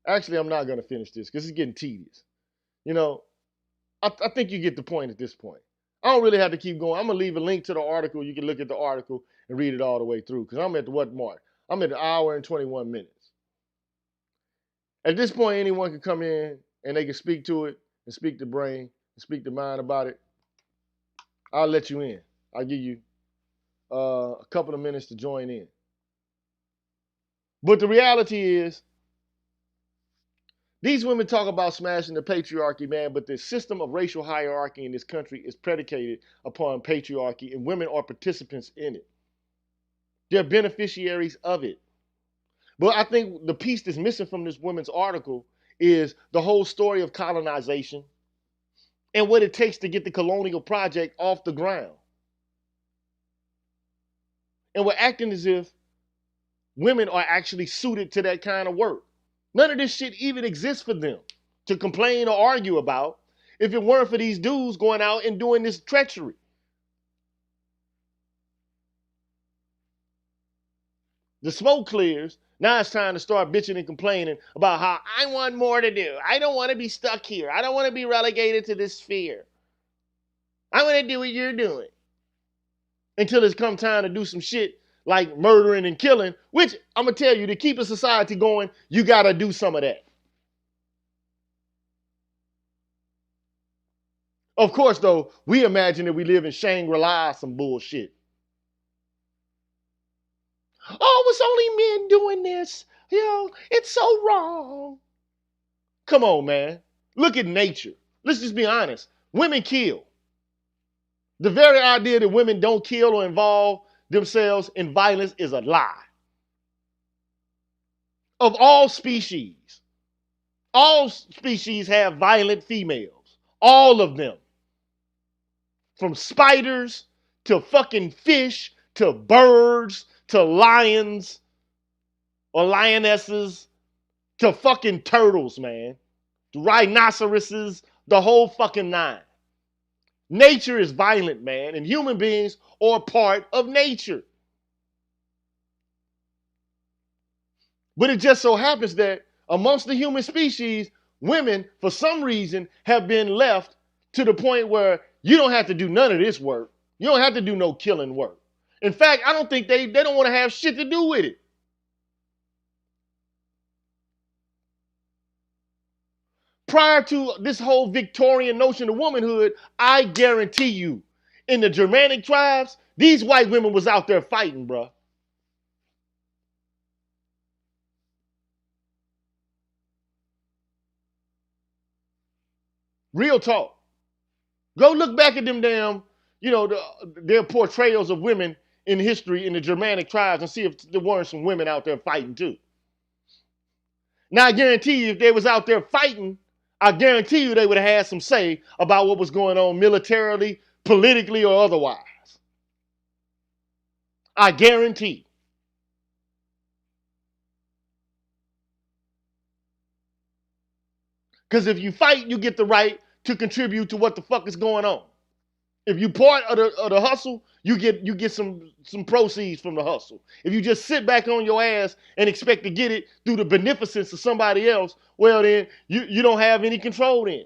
Actually, I'm not gonna finish this because it's getting tedious. You know, I think you get the point at this point. I don't really have to keep going. I'm gonna leave a link to the article. You can look at the article and read it all the way through. Because I'm at the what mark? I'm at the hour and 21 minutes. At this point, anyone can come in and they can speak to it and speak the brain and speak the mind about it. I'll let you in. I'll give you a couple of minutes to join in. But the reality is, these women talk about smashing the patriarchy, man, but the system of racial hierarchy in this country is predicated upon patriarchy, and women are participants in it. They're beneficiaries of it. But I think the piece that's missing from this woman's article is the whole story of colonization and what it takes to get the colonial project off the ground. And we're acting as if women are actually suited to that kind of work. None of this shit even exists for them to complain or argue about if it weren't for these dudes going out and doing this treachery. The smoke clears. Now it's time to start bitching and complaining about how I want more to do. I don't want to be stuck here. I don't want to be relegated to this sphere. I want to do what you're doing. Until it's come time to do some shit like murdering and killing, which I'm going to tell you, to keep a society going, you got to do some of that. Of course, though, we imagine that we live in Shangri-La, some bullshit. Oh, it's only men doing this. You know, it's so wrong. Come on, man. Look at nature. Let's just be honest. Women kill. The very idea that women don't kill or involve themselves in violence is a lie. Of all species have violent females. All of them. From spiders to fucking fish to birds to lions or lionesses to fucking turtles, man. Rhinoceroses, the whole fucking nine. Nature is violent, man, and human beings are part of nature. But it just so happens that amongst the human species, women, for some reason, have been left to the point where you don't have to do none of this work. You don't have to do no killing work. In fact, I don't think they don't want to have shit to do with it. Prior to this whole Victorian notion of womanhood, I guarantee you, in the Germanic tribes, these white women was out there fighting, bruh. Real talk. Go look back at them damn, their portrayals of women in history in the Germanic tribes and see if there weren't some women out there fighting too. Now, I guarantee you, if they was out there fighting, I guarantee you they would have had some say about what was going on militarily, politically, or otherwise. I guarantee. Because if you fight, you get the right to contribute to what the fuck is going on. If you part of the hustle, you get some proceeds from the hustle. If you just sit back on your ass and expect to get it through the beneficence of somebody else, well then you don't have any control then.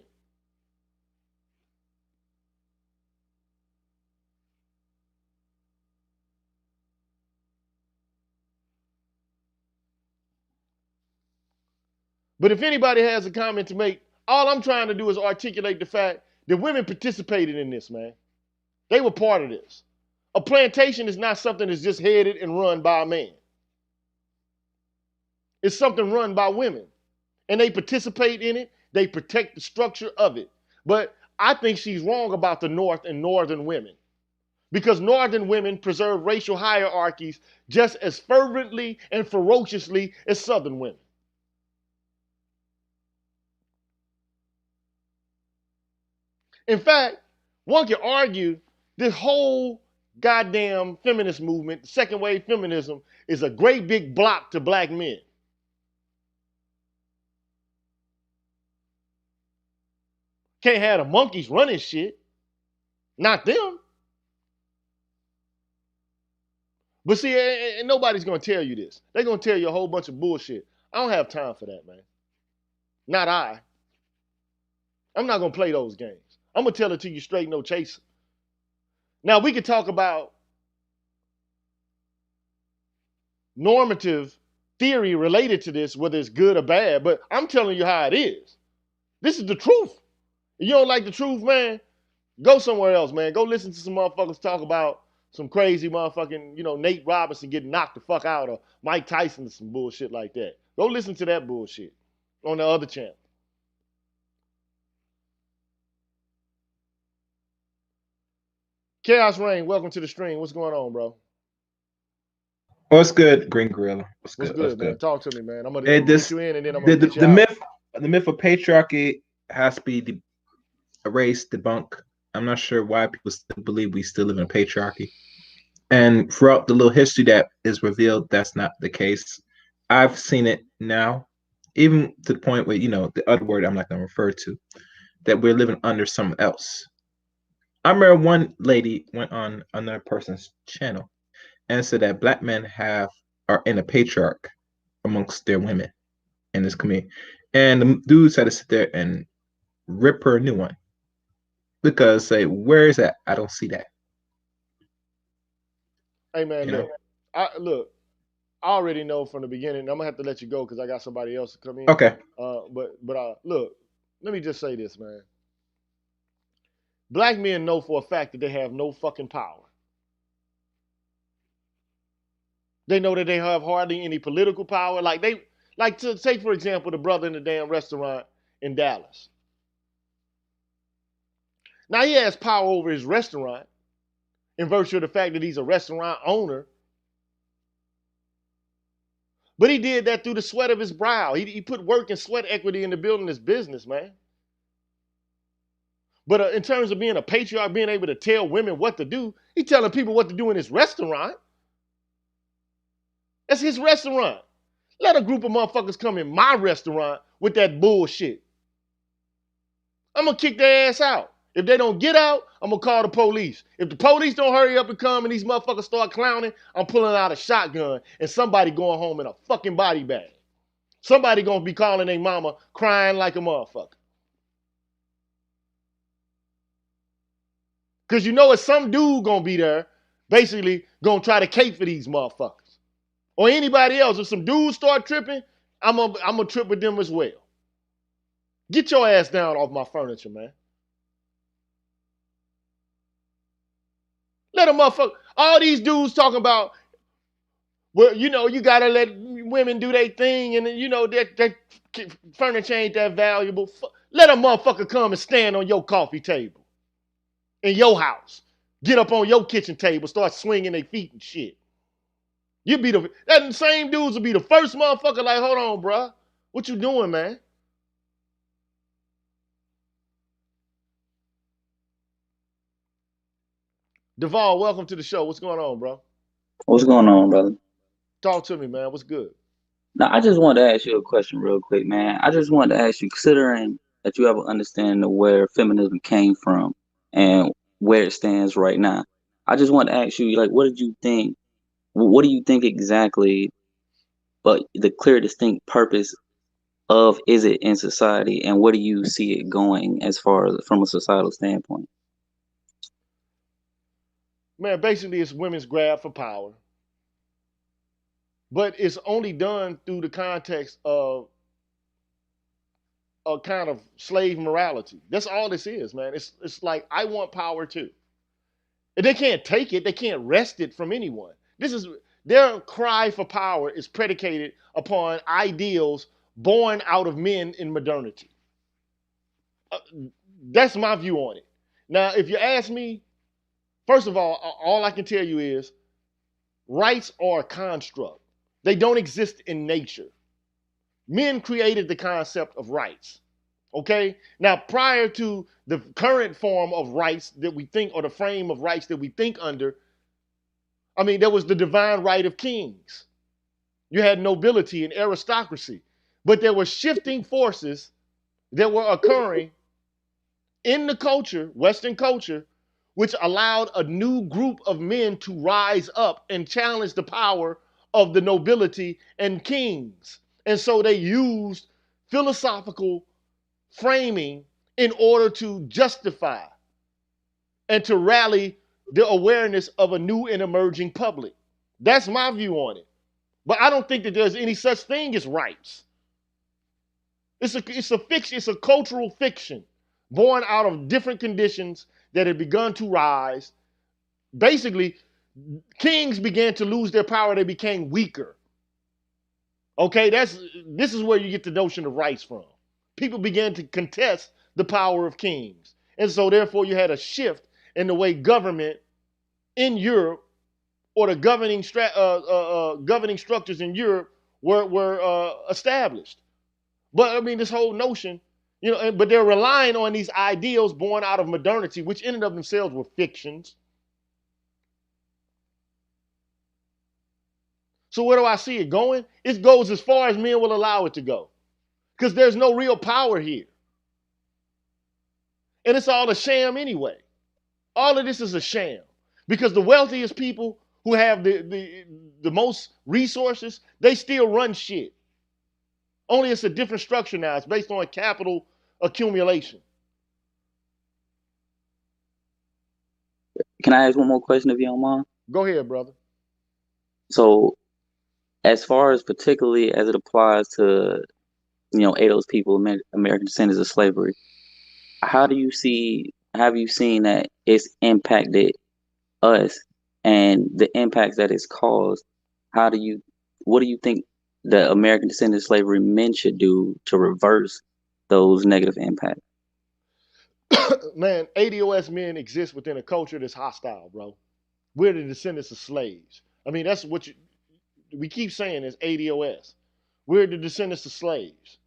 But if anybody has a comment to make, all I'm trying to do is articulate the fact that women participated in this, man. They were part of this. A plantation is not something that's just headed and run by a man. It's something run by women. And they participate in it. They protect the structure of it. But I think she's wrong about the North and Northern women. Because Northern women preserve racial hierarchies just as fervently and ferociously as Southern women. In fact, one can argue this whole goddamn feminist movement, second wave feminism, is a great big block to black men. Can't have the monkeys running shit. Not them. But see, and nobody's gonna tell you this. They're gonna tell you a whole bunch of bullshit. I don't have time for that, man. Not I. I'm not gonna play those games. I'm gonna tell it to you straight, no chaser. Now we could talk about normative theory related to this, whether it's good or bad, but I'm telling you how it is. This is the truth. If you don't like the truth, man, go somewhere else, man. Go listen to some motherfuckers talk about some crazy motherfucking, Nate Robinson getting knocked the fuck out, or Mike Tyson or some bullshit like that. Go listen to that bullshit on the other channel. Chaos Rain, welcome to the stream. What's going on, bro? What's good, Green Gorilla? What's good, man? Talk to me, man. I'm gonna get you in, and then I'm the, gonna get you out. The myth of patriarchy has to be erased, debunked. I'm not sure why people still believe we still live in a patriarchy. And throughout the little history that is revealed, that's not the case. I've seen it now, even to the point where, the other word I'm not going to refer to, that we're living under someone else. I remember one lady went on another person's channel and said that black men are in a patriarch amongst their women in this community. And the dudes had to sit there and rip her a new one. Because where is that? I don't see that. Hey man, look, I already know from the beginning. I'm gonna have to let you go because I got somebody else to come in. Okay. But look, let me just say this, man. Black men know for a fact that they have no fucking power. They know that they have hardly any political power. Like to take, for example, the brother in the damn restaurant in Dallas. Now he has power over his restaurant in virtue of the fact that he's a restaurant owner. But he did that through the sweat of his brow. He put work and sweat equity into building his business, man. But in terms of being a patriarch, being able to tell women what to do, he's telling people what to do in his restaurant. That's his restaurant. Let a group of motherfuckers come in my restaurant with that bullshit. I'm going to kick their ass out. If they don't get out, I'm going to call the police. If the police don't hurry up and come and these motherfuckers start clowning, I'm pulling out a shotgun and somebody going home in a fucking body bag. Somebody going to be calling their mama crying like a motherfucker. Because it's some dude going to be there basically going to try to cape for these motherfuckers. Or anybody else. If some dudes start tripping, I'm gonna trip with them as well. Get your ass down off my furniture, man. Let a motherfucker, all these dudes talking about, well, you gotta let women do their thing, and that furniture ain't that valuable. Let a motherfucker come and stand on your coffee table in your house. Get up on your kitchen table, start swinging their feet and shit. That same dudes will be the first motherfucker like, hold on, bruh. What you doing, man? Duvall, welcome to the show. What's going on, bro? What's going on, brother? Talk to me, man. What's good? Now, I just wanted to ask you a question real quick, man. I just wanted to ask you, considering that you have an understanding of where feminism came from and where it stands right now, I just want to ask you, like, what did you think? What do you think exactly, but the clear, distinct purpose of is it in society, and where do you see it going as far as from a societal standpoint? Man, basically it's women's grab for power. But it's only done through the context of a kind of slave morality. That's all this is, man. It's like, I want power too. And they can't take it. They can't wrest it from anyone. Their cry for power is predicated upon ideals born out of men in modernity. That's my view on it. Now, if you ask me, first of all I can tell you is rights are a construct. They don't exist in nature. Men created the concept of rights. Okay? Now, prior to the current form of rights that we think, or the frame of rights that we think under, I mean, there was the divine right of kings. You had nobility and aristocracy. But there were shifting forces that were occurring in the culture, Western culture, which allowed a new group of men to rise up and challenge the power of the nobility and kings. And so they used philosophical framing in order to justify and to rally the awareness of a new and emerging public. That's my view on it. But I don't think that there's any such thing as rights. It's a fiction, it's a cultural fiction born out of different conditions that had begun to rise. Basically, kings began to lose their power, they became weaker. Okay, this is where you get the notion of rights from. People began to contest the power of kings. And so therefore you had a shift in the way government in Europe or the governing structures in Europe were established. But I mean, this whole notion, but they're relying on these ideals born out of modernity, which in and of themselves were fictions. So where do I see it going? It goes as far as men will allow it to go, because there's no real power here, and it's all a sham anyway. All of this is a sham, because the wealthiest people who have the most resources, they still run shit. Only it's a different structure now. It's based on capital accumulation. Can I ask one more question if you don't mind? Go ahead, brother. So, as far as particularly as it applies to, ADOS people, American descendants of slavery, have you seen that it's impacted us and the impacts that it's caused? What do you think the American descendants of slavery men should do to reverse those negative impacts? Man, ADOS men exist within a culture that's hostile, bro. We're the descendants of slaves. I mean, that's what we keep saying is ADOS. We're the descendants of slaves.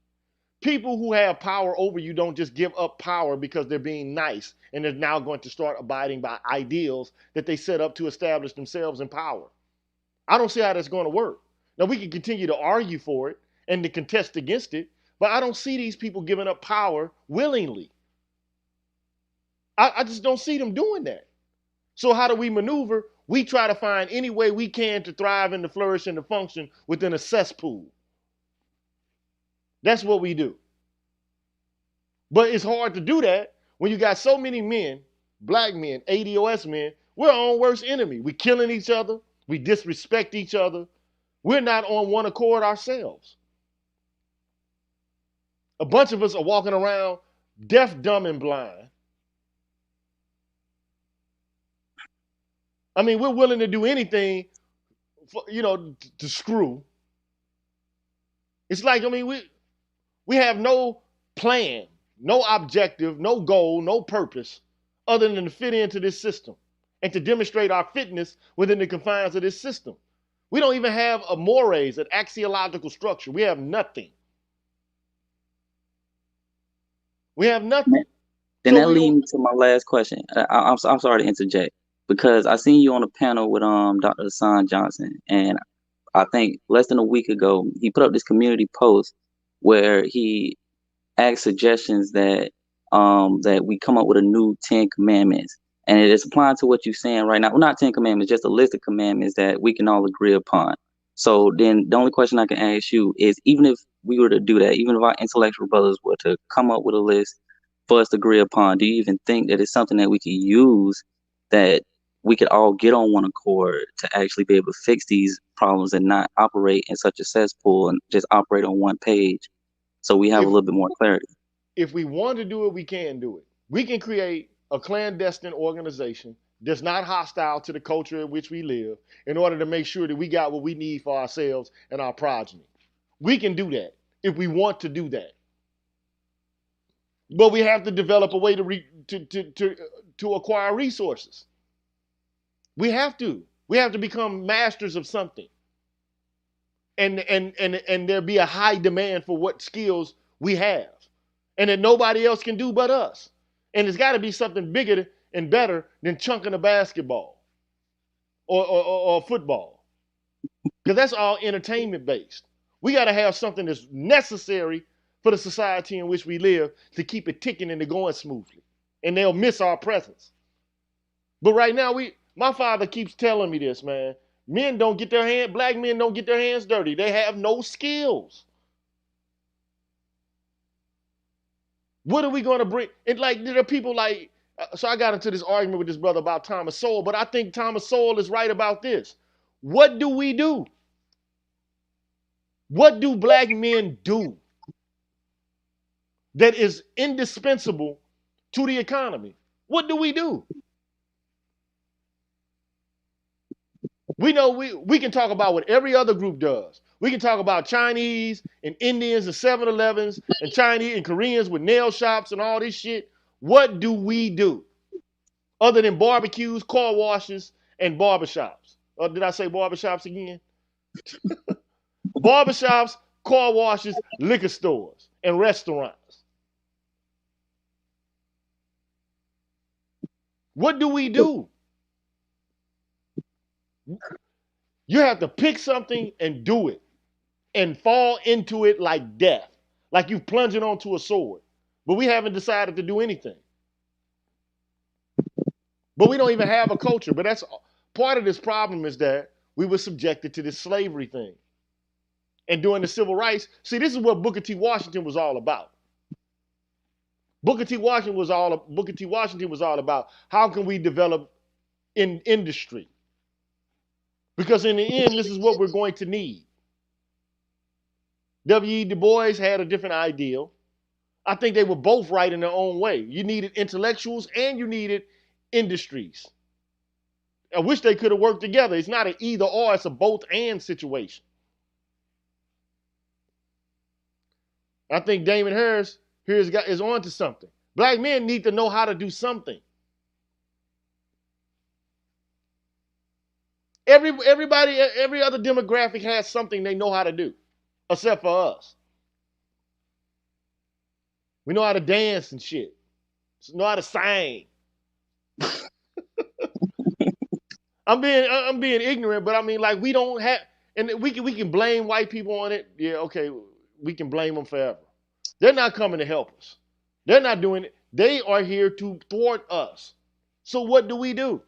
People who have power over you don't just give up power because they're being nice and they're now going to start abiding by ideals that they set up to establish themselves in power. I don't see how that's going to work. Now, we can continue to argue for it and to contest against it, but I don't see these people giving up power willingly. I just don't see them doing that. So how do we maneuver? We try to find any way we can to thrive and to flourish and to function within a cesspool. That's what we do. But it's hard to do that when you got so many men, black men, ADOS men, we're our own worst enemy. We're killing each other. We disrespect each other. We're not on one accord ourselves. A bunch of us are walking around deaf, dumb, and blind. I mean, we're willing to do anything, to screw. It's like, I mean, we have no plan, no objective, no goal, no purpose other than to fit into this system and to demonstrate our fitness within the confines of this system. We don't even have a mores, an axiological structure. We have nothing. We have nothing. Then that leads me to my last question. I'm sorry to interject, because I seen you on a panel with Dr. Hassan Johnson, and I think less than a week ago he put up this community post where he asked suggestions that we come up with a new 10 commandments, and it is applying to what you're saying right now. Well, not 10 commandments, just a list of commandments that we can all agree upon. So then the only question I can ask you is, even if we were to do that, even if our intellectual brothers were to come up with a list for us to agree upon, do you even think that it's something that we could use, that we could all get on one accord to actually be able to fix these problems and not operate in such a cesspool and just operate on one page, so we have a little bit more clarity? If we want to do it, we can do it. We can create a clandestine organization that's not hostile to the culture in which we live in order to make sure that we got what we need for ourselves and our progeny. We can do that if we want to do that. But we have to develop a way to acquire resources. We have to become masters of something. And there be a high demand for what skills we have, and that nobody else can do but us. And it's got to be something bigger and better than chunking a basketball. or football, because that's all entertainment based. We got to have something that's necessary for the society in which we live to keep it ticking and going smoothly, and they'll miss our presence. But right now, my father keeps telling me this, man. Black men don't get their hands dirty. They have no skills. What are we going to bring? And like, there are people like, so I got into this argument with this brother about Thomas Sowell, but I think Thomas Sowell is right about this. What do we do? What do black men do that is indispensable to the economy? What do we do? We know we can talk about what every other group does. We can talk about Chinese and Indians and 7-Elevens and Chinese and Koreans with nail shops and all this shit. What do we do other than barbecues, car washes, and barbershops? Or did I say barbershops again? Barbershops, car washes, liquor stores, and restaurants. What do we do? You have to pick something and do it and fall into it like death, like you plunging onto a sword. But we haven't decided to do anything. But we don't even have a culture. But that's part of this problem, is that we were subjected to this slavery thing. And during the civil rights, see, this is what Booker T. Washington was all about. Booker T. Washington was all about how can we develop in industry? Because in the end, this is what we're going to need. W.E. Du Bois had a different ideal. I think they were both right in their own way. You needed intellectuals and you needed industries. I wish they could have worked together. It's not an either or, it's a both and situation. I think Damon Harris here is on to something. Black men need to know how to do something. Every other demographic has something they know how to do, except for us. We know how to dance and shit. We know how to sing. I'm being ignorant, but I mean, like, we don't have, and we can blame white people on it. Yeah, okay, we can blame them forever. They're not coming to help us. They're not doing it. They are here to thwart us. So what do?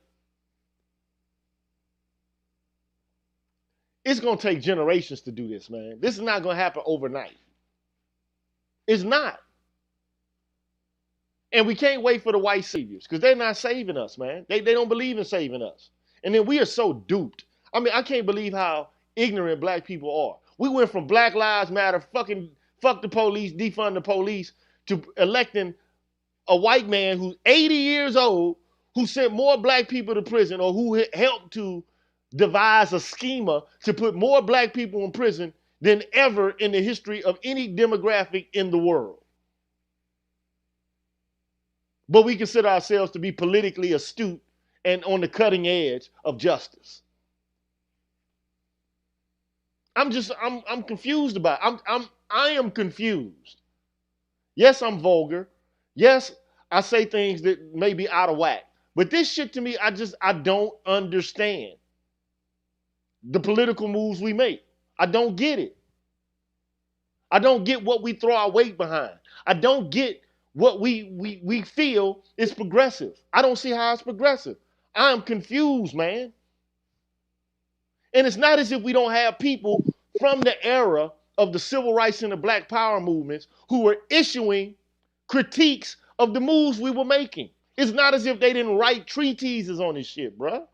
It's going to take generations to do this, man. This is not going to happen overnight. It's not. And we can't wait for the white saviors, because they're not saving us, man. They don't believe in saving us. And then we are so duped. I mean, I can't believe how ignorant black people are. We went from Black Lives Matter, fuck the police, defund the police, to electing a white man who's 80 years old, who sent more black people to prison, or who helped to devise a schema to put more black people in prison than ever in the history of any demographic in the world. But we consider ourselves to be politically astute and on the cutting edge of justice. I'm confused about it. I am confused. Yes, I'm vulgar. Yes, I say things that may be out of whack. But this shit, to me, I don't understand the political moves we make. I don't get it. I don't get what we throw our weight behind. I don't get what we feel is progressive. I don't see how it's progressive. I'm confused, man. And it's not as if we don't have people from the era of the civil rights and the black power movements who were issuing critiques of the moves we were making. It's not as if they didn't write treatises on this shit, bruh.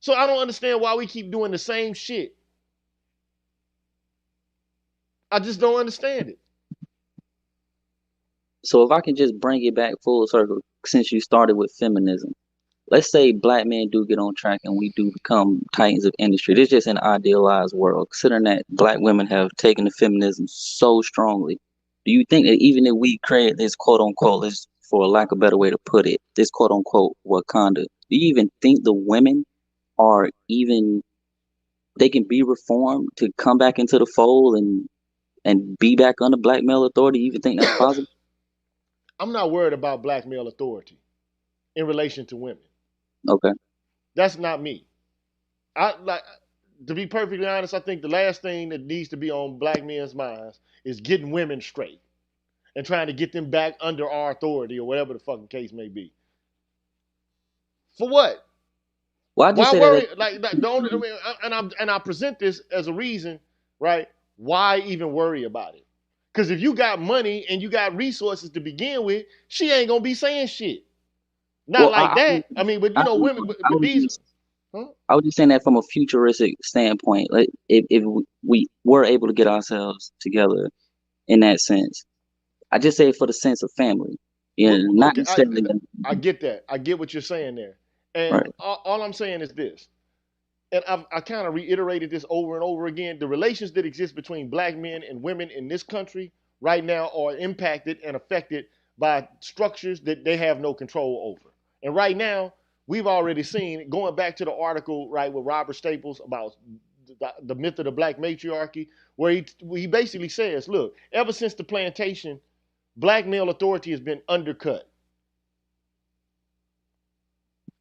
So I don't understand why we keep doing the same shit. I just don't understand it. So if I can just bring it back full circle, since you started with feminism, let's say black men do get on track and we do become titans of industry. This is just an idealized world. Considering that black women have taken to feminism so strongly, do you think that even if we create this quote unquote, this, for lack of a better way to put it, this quote unquote Wakanda, do you even think the women are even, they can be reformed to come back into the fold and be back under black male authority? You even think that's possible? I'm not worried about black male authority in relation to women. Okay. That's not me. I like to be perfectly honest. I think the last thing that needs to be on black men's minds is getting women straight and trying to get them back under our authority or whatever the fucking case may be. For what? Well, I just Why say that worry? Like don't. I mean, and I present this as a reason, right? Why even worry about it? Because if you got money and you got resources to begin with, she ain't gonna be saying shit. Not well, like that. I mean, but I, women. I But was these. just Huh? I was just saying that from a futuristic standpoint. Like if we were able to get ourselves together in that sense, I just say it for the sense of family. You know, not Okay, necessarily I get that. I get what you're saying there. And right. all I'm saying is this, and I kind of reiterated this over and over again. The relations that exist between black men and women in this country right now are impacted and affected by structures that they have no control over. And right now, we've already seen, going back to the article, right, with Robert Staples about the myth of the black matriarchy, where he basically says, look, ever since the plantation, black male authority has been undercut.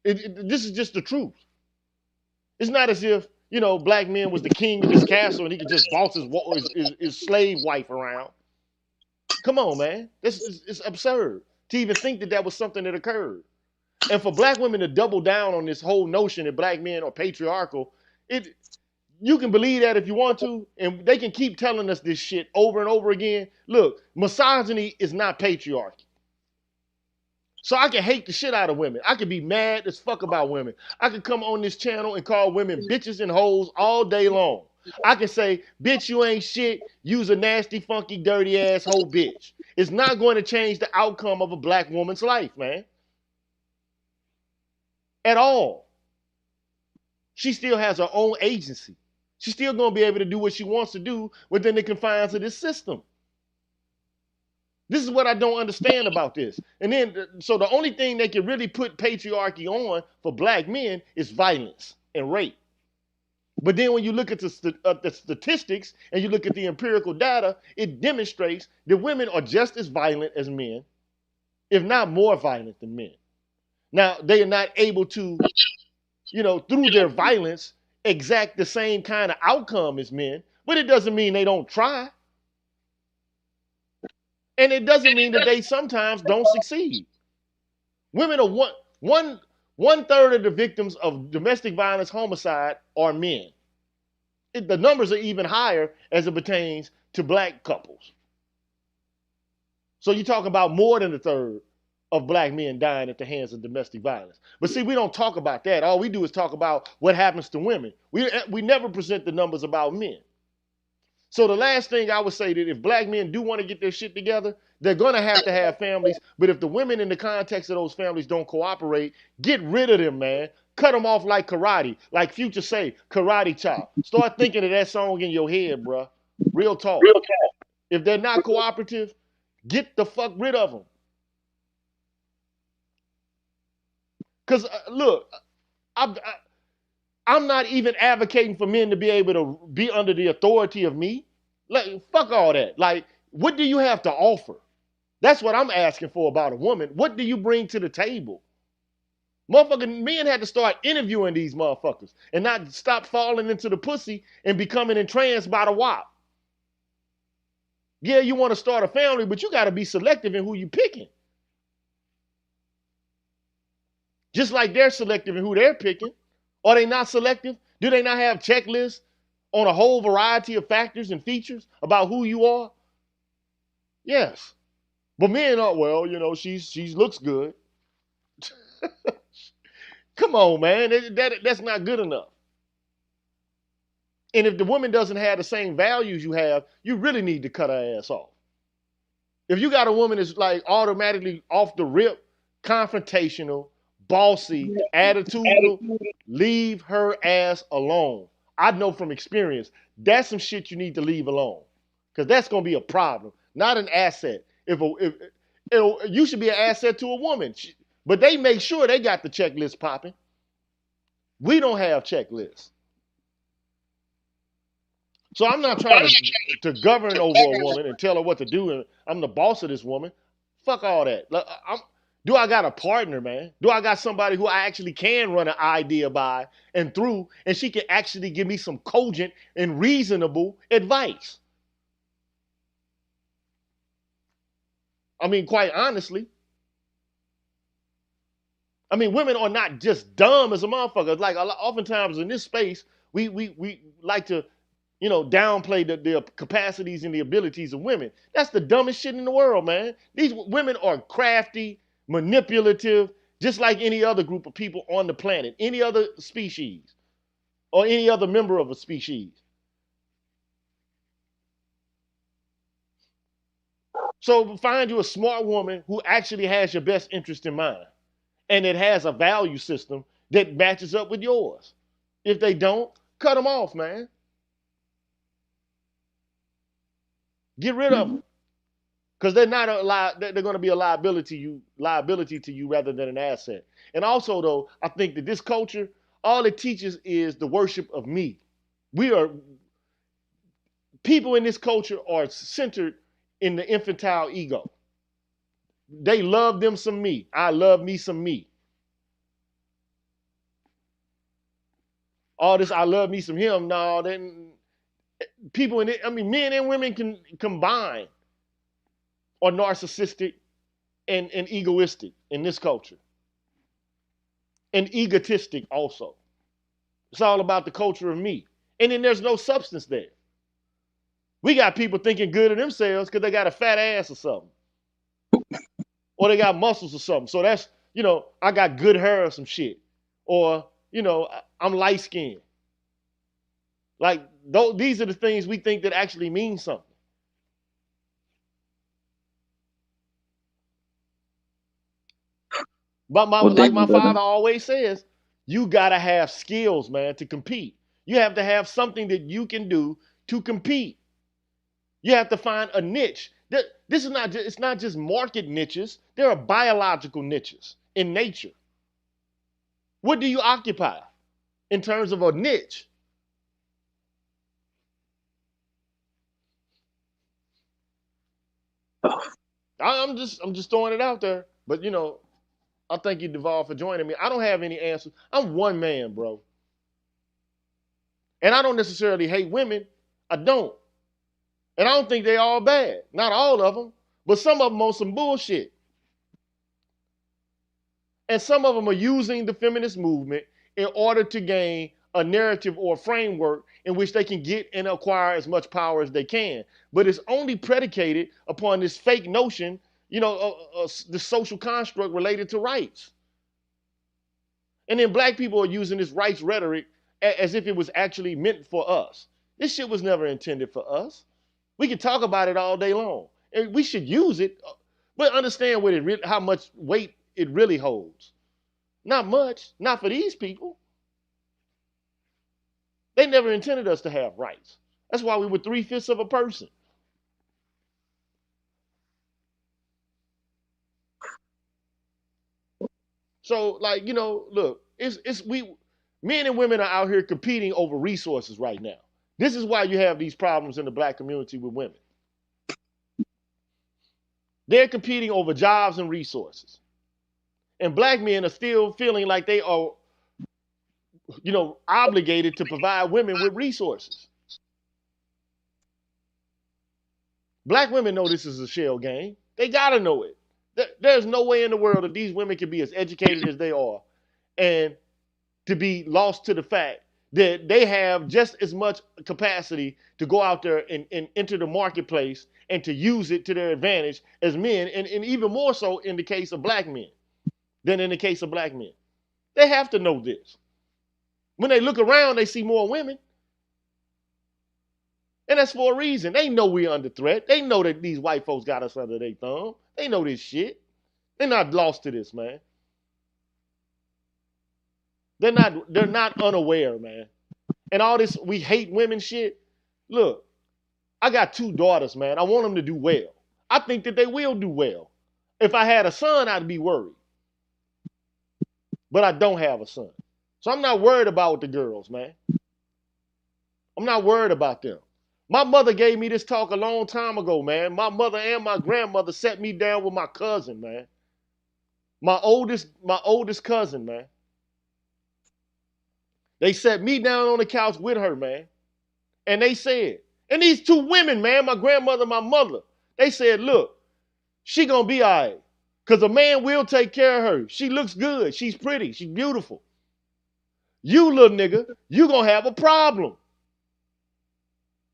This is just the truth. It's not as if black men was the king of his castle and he could just boss his slave wife around. Come on, man, this is it's absurd to even think that that was something that occurred. And for black women to double down on this whole notion that black men are patriarchal, it you can believe that if you want to, and they can keep telling us this shit over and over again. Look, misogyny is not patriarchy. So I can hate the shit out of women. I can be mad as fuck about women. I can come on this channel and call women bitches and hoes all day long. I can say, bitch, you ain't shit. You's a nasty, funky, dirty ass hoe bitch. It's not going to change the outcome of a black woman's life, man. At all. She still has her own agency. She's still going to be able to do what she wants to do within the confines of this system. This is what I don't understand about this. And then, so the only thing they can really put patriarchy on for black men is violence and rape. But then when you look at the statistics and you look at the empirical data, it demonstrates that women are just as violent as men, if not more violent than men. Now, they are not able to, through their violence, exact the same kind of outcome as men, but it doesn't mean they don't try. And it doesn't mean that they sometimes don't succeed. Women are one third of the victims of domestic violence, homicide are men. The numbers are even higher as it pertains to black couples. So you talk about more than a third of black men dying at the hands of domestic violence. But see, we don't talk about that. All we do is talk about what happens to women. We never present the numbers about men. So the last thing I would say that if black men do want to get their shit together, they're going to have families. But if the women in the context of those families don't cooperate, get rid of them, man. Cut them off like karate. Like Future say, karate chop. Start thinking of that song in your head, bruh. Real talk. If they're not cooperative, get the fuck rid of them. Because, look, I'm not even advocating for men to be able to be under the authority of me. Like, fuck all that. Like, what do you have to offer? That's what I'm asking for about a woman. What do you bring to the table? Motherfucking men had to start interviewing these motherfuckers and not stop falling into the pussy and becoming entranced by the WAP. Yeah, you want to start a family, but you got to be selective in who you picking. Just like they're selective in who they're picking. Are they not selective? Do they not have checklists on a whole variety of factors and features about who you are? Yes. But men are, well, she looks good. Come on, man. That's not good enough. And if the woman doesn't have the same values you have, you really need to cut her ass off. If you got a woman that's like automatically off the rip, confrontational, bossy, attitudinal, leave her ass alone. I know from experience, that's some shit you need to leave alone. Because that's going to be a problem, not an asset. You should be an asset to a woman. But they make sure they got the checklist popping. We don't have checklists. So I'm not trying to govern over a woman and tell her what to do, and I'm the boss of this woman. Fuck all that. Do I got a partner, man? Do I got somebody who I actually can run an idea by and through, and she can actually give me some cogent and reasonable advice? I mean, quite honestly, I mean, women are not just dumb as a motherfucker. Like oftentimes in this space, we like to, downplay the capacities and the abilities of women. That's the dumbest shit in the world, man. These women are crafty, manipulative, just like any other group of people on the planet, any other species, or any other member of a species. So find you a smart woman who actually has your best interest in mind, and it has a value system that matches up with yours. If they don't, cut them off, man. Get rid of them, because they're not they're going to be a liability to you rather than an asset. And also, though, I think that this culture, all it teaches is the worship of me. We are People in this culture are centered in the infantile ego. They love them some me. I love me some me. All this I love me some him. No, then people in it, I mean, men and women can combine are narcissistic and egoistic in this culture. And egotistic also. It's all about the culture of me. And then there's no substance there. We got people thinking good of themselves because they got a fat ass or something. Or they got muscles or something. So that's, I got good hair or some shit. Or, I'm light skinned. Like, these are the things we think that actually mean something. But like my father always says, you got to have skills, man, to compete. You have to have something that you can do to compete. You have to find a niche. This is not just, it's not just market niches. There are biological niches in nature. What do you occupy in terms of a niche? I'm just throwing it out there. But I thank you, Duval, for joining me. I don't have any answers. I'm one man, bro. And I don't necessarily hate women. I don't. And I don't think they all bad. Not all of them. But some of them on some bullshit. And some of them are using the feminist movement in order to gain a narrative or a framework in which they can get and acquire as much power as they can. But it's only predicated upon this fake notion, the social construct related to rights. And then black people are using this rights rhetoric as if it was actually meant for us. This shit was never intended for us. We can talk about it all day long. And we should use it, but understand how much weight it really holds. Not much, not for these people. They never intended us to have rights. That's why we were 3/5 of a person. So, like, look, men and women are out here competing over resources right now. This is why you have these problems in the black community with women. They're competing over jobs and resources. And black men are still feeling like they are, obligated to provide women with resources. Black women know this is a shell game. They gotta know it. There's no way in the world that these women can be as educated as they are and to be lost to the fact that they have just as much capacity to go out there and enter the marketplace and to use it to their advantage as men, and even more so in the case of black men than in the case of black men. They have to know this. When they look around, they see more women. And that's for a reason. They know we're under threat. They know that these white folks got us under their thumb. They know this shit. They're not lost to this, man. They're not unaware, man. And all this we hate women shit. Look, I got 2 daughters, man. I want them to do well. I think that they will do well. If I had a son, I'd be worried. But I don't have a son. So I'm not worried about the girls, man. I'm not worried about them. My mother gave me this talk a long time ago, man. My mother and my grandmother set me down with my cousin, man. My oldest cousin, man. They sat me down on the couch with her, man. And they said, and these two women, man, my grandmother, my mother, they said, look, she gonna be all right. Because a man will take care of her. She looks good. She's pretty. She's beautiful. You little nigga, you gonna have a problem.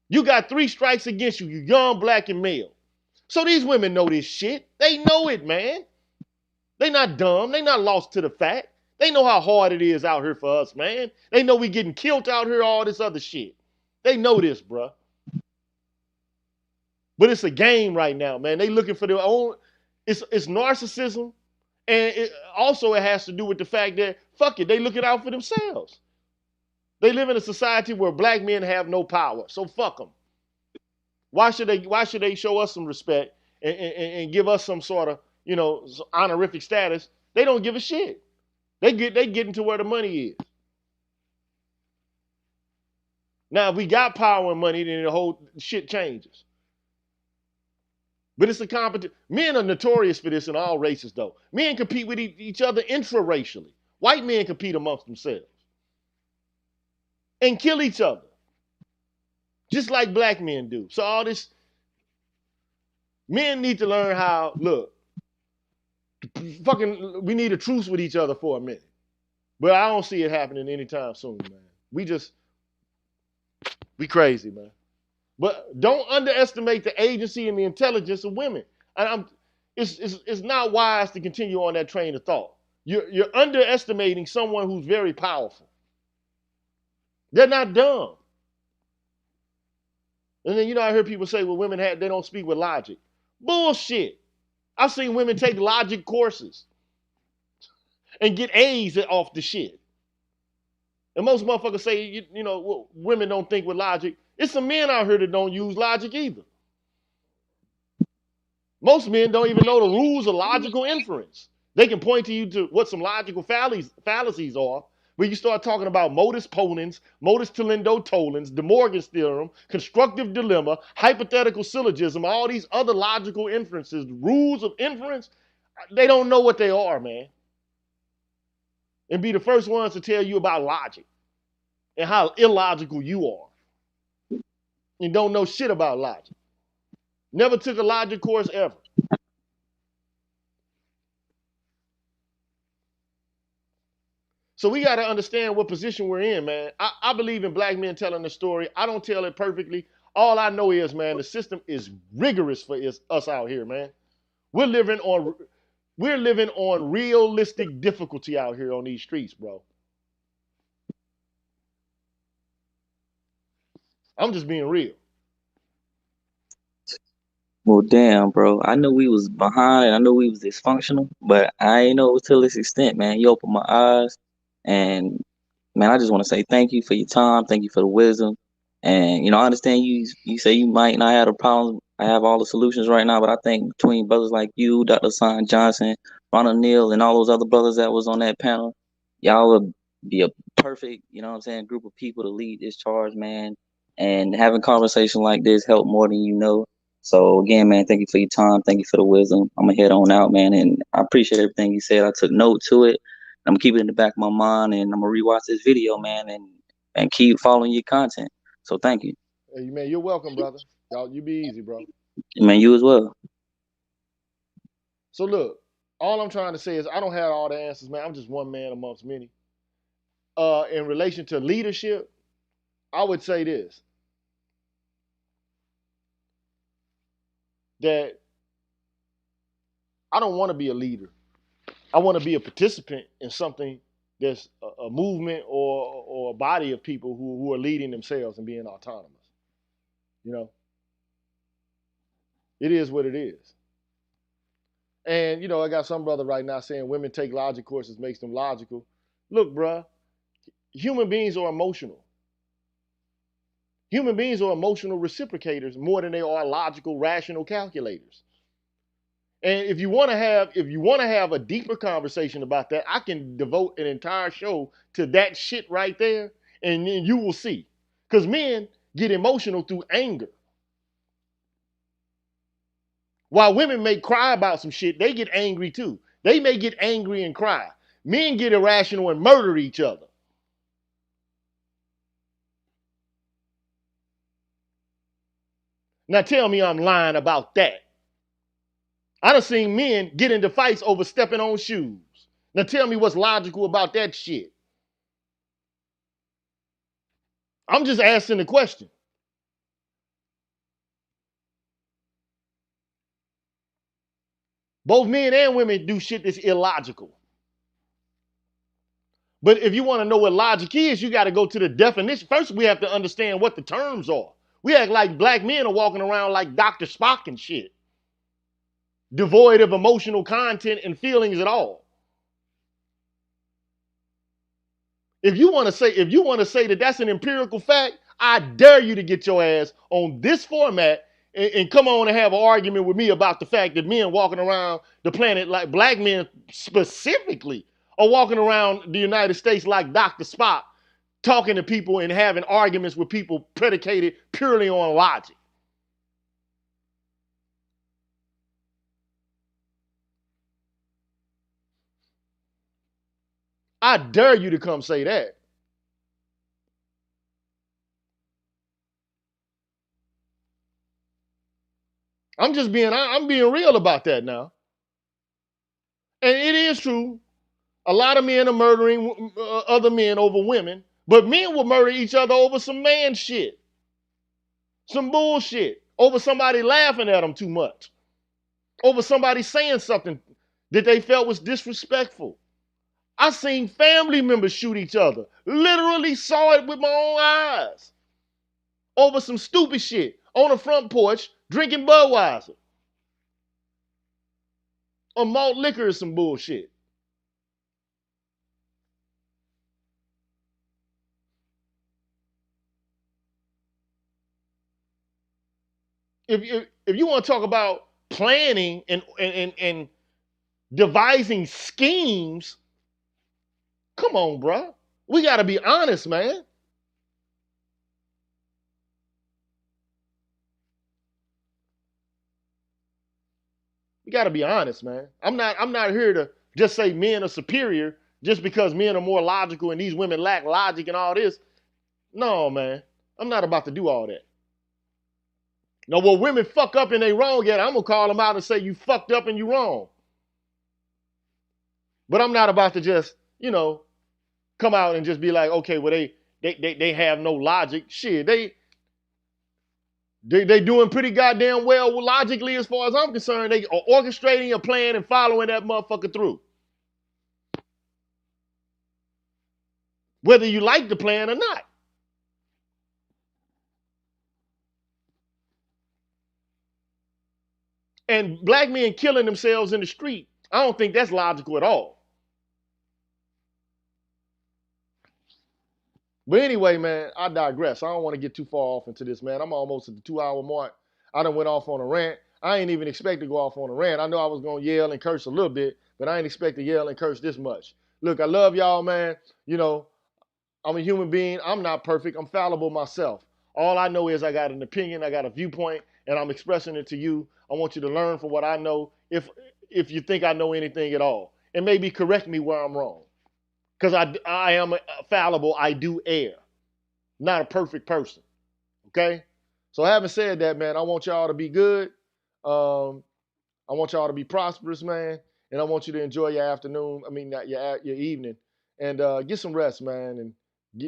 You got 3 strikes against you, you young, black, and male. So these women know this shit. They know it, man. They not dumb. They not lost to the fact. They know how hard it is out here for us, man. They know we getting killed out here, all this other shit. They know this, bruh. But it's a game right now, man. They looking for their own. It's narcissism, and it has to do with the fact that fuck it, they looking out for themselves. They live in a society where black men have no power, so fuck them. Why should they show us some respect and give us some sort of honorific status? They don't give a shit. They get into where the money is. Now, if we got power and money, then the whole shit changes. But it's a competition. Men are notorious for this in all races, though. Men compete with each other intra-racially. White men compete amongst themselves and kill each other, just like black men do. So all this, men need to learn how, look, we need a truce with each other for a minute. But I don't see it happening anytime soon, man. We crazy, man. But don't underestimate the agency and the intelligence of women. It's not wise to continue on that train of thought. You're underestimating someone who's very powerful. They're not dumb. And then I hear people say, well, women they don't speak with logic. Bullshit. I've seen women take logic courses and get A's off the shit. And most motherfuckers say, women don't think with logic. It's some men out here that don't use logic either. Most men don't even know the rules of logical inference. They can point to you to what some logical fallacies are, but you start talking about modus ponens, modus tollendo tollens, De Morgan's theorem, constructive dilemma, hypothetical syllogism, all these other logical inferences, rules of inference, they don't know what they are, man. And be the first ones to tell you about logic and how illogical you are. And don't know shit about logic. Never took a logic course ever. So we got to understand what position we're in, man. I believe in black men telling the story. I don't tell it perfectly. All I know is, man, the system is rigorous for us out here, man. We're living on realistic difficulty out here on these streets, bro. I'm just being real. Well, damn, bro. I knew we was behind. I knew we was dysfunctional, but I ain't know it was to this extent, man. You opened my eyes, and man, I just want to say thank you for your time. Thank you for the wisdom. And I understand you say you might not have the problems. I have all the solutions right now, but I think between brothers like you, Dr. Son Johnson, Ron O'Neill, and all those other brothers that was on that panel, y'all would be a perfect, group of people to lead this charge, man. And having conversation like this help more than you know. So again, man, thank you for your time. Thank you for the wisdom. I'm gonna head on out, man, and I appreciate everything you said. I took note to it. I'm gonna keep it in the back of my mind, and I'm gonna rewatch this video, man, and keep following your content. So thank you. Hey, man, you're welcome, brother. Y'all, you be easy, bro. Man, you as well. So look, all I'm trying to say is I don't have all the answers, man. I'm just one man amongst many. In relation to leadership, I would say this. That I don't want to be a leader. I want to be a participant in something that's a movement or a body of people who are leading themselves and being autonomous. It is what it is. And, I got some brother right now saying women take logic courses makes them logical. Look, bruh, human beings are emotional. Human beings are emotional reciprocators more than they are logical, rational calculators. And if you want to have a deeper conversation about that, I can devote an entire show to that shit right there, and then you will see. Because men get emotional through anger. While women may cry about some shit, they get angry too. They may get angry and cry. Men get irrational and murder each other. Now tell me I'm lying about that. I done seen men get into fights over stepping on shoes. Now tell me what's logical about that shit. I'm just asking the question. Both men and women do shit that's illogical. But if you want to know what logic is, you got to go to the definition. First, we have to understand what the terms are. We act like black men are walking around like Dr. Spock and shit, devoid of emotional content and feelings at all. If you want to say that that's an empirical fact, I dare you to get your ass on this format and come on and have an argument with me about the fact that men walking around the planet, like black men specifically, are walking around the United States like Dr. Spock, talking to people and having arguments with people predicated purely on logic. I dare you to come say that. I'm being real about that now. And it is true. A lot of men are murdering other men over women, but men will murder each other over some man shit, some bullshit, over somebody laughing at them too much, over somebody saying something that they felt was disrespectful. I seen family members shoot each other, literally saw it with my own eyes, over some stupid shit on the front porch drinking Budweiser. Or malt liquor is some bullshit. If you want to talk about planning and devising schemes, come on, bro. We got to be honest, man. We got to be honest, man. I'm not here to just say men are superior just because men are more logical and these women lack logic and all this. No, man. I'm not about to do all that. Now, when women fuck up and they wrong at it, I'm going to call them out and say, you fucked up and you wrong. But I'm not about to just, come out and just be like, okay, well, they have no logic. Shit, they doing pretty goddamn well logically as far as I'm concerned. They are orchestrating a plan and following that motherfucker through. Whether you like the plan or not. And black men killing themselves in the street, I don't think that's logical at all. But anyway, man, I digress. I don't want to get too far off into this, man. I'm almost at the 2-hour mark. I done went off on a rant. I ain't even expect to go off on a rant. I know I was going to yell and curse a little bit, but I ain't expect to yell and curse this much. Look, I love y'all, man. I'm a human being. I'm not perfect. I'm fallible myself. All I know is I got an opinion, I got a viewpoint, and I'm expressing it to you. I want you to learn from what I know if you think I know anything at all. And maybe correct me where I'm wrong. Because I am fallible. I do err. Not a perfect person. Okay? So having said that, man, I want y'all to be good. I want y'all to be prosperous, man. And I want you to enjoy your afternoon. Your evening. And get some rest, man. And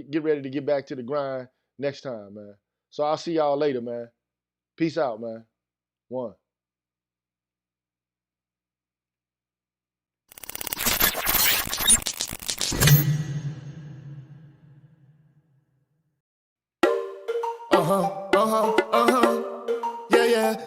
get ready to get back to the grind next time, man. So I'll see y'all later, man. Peace out, man. One. Yeah.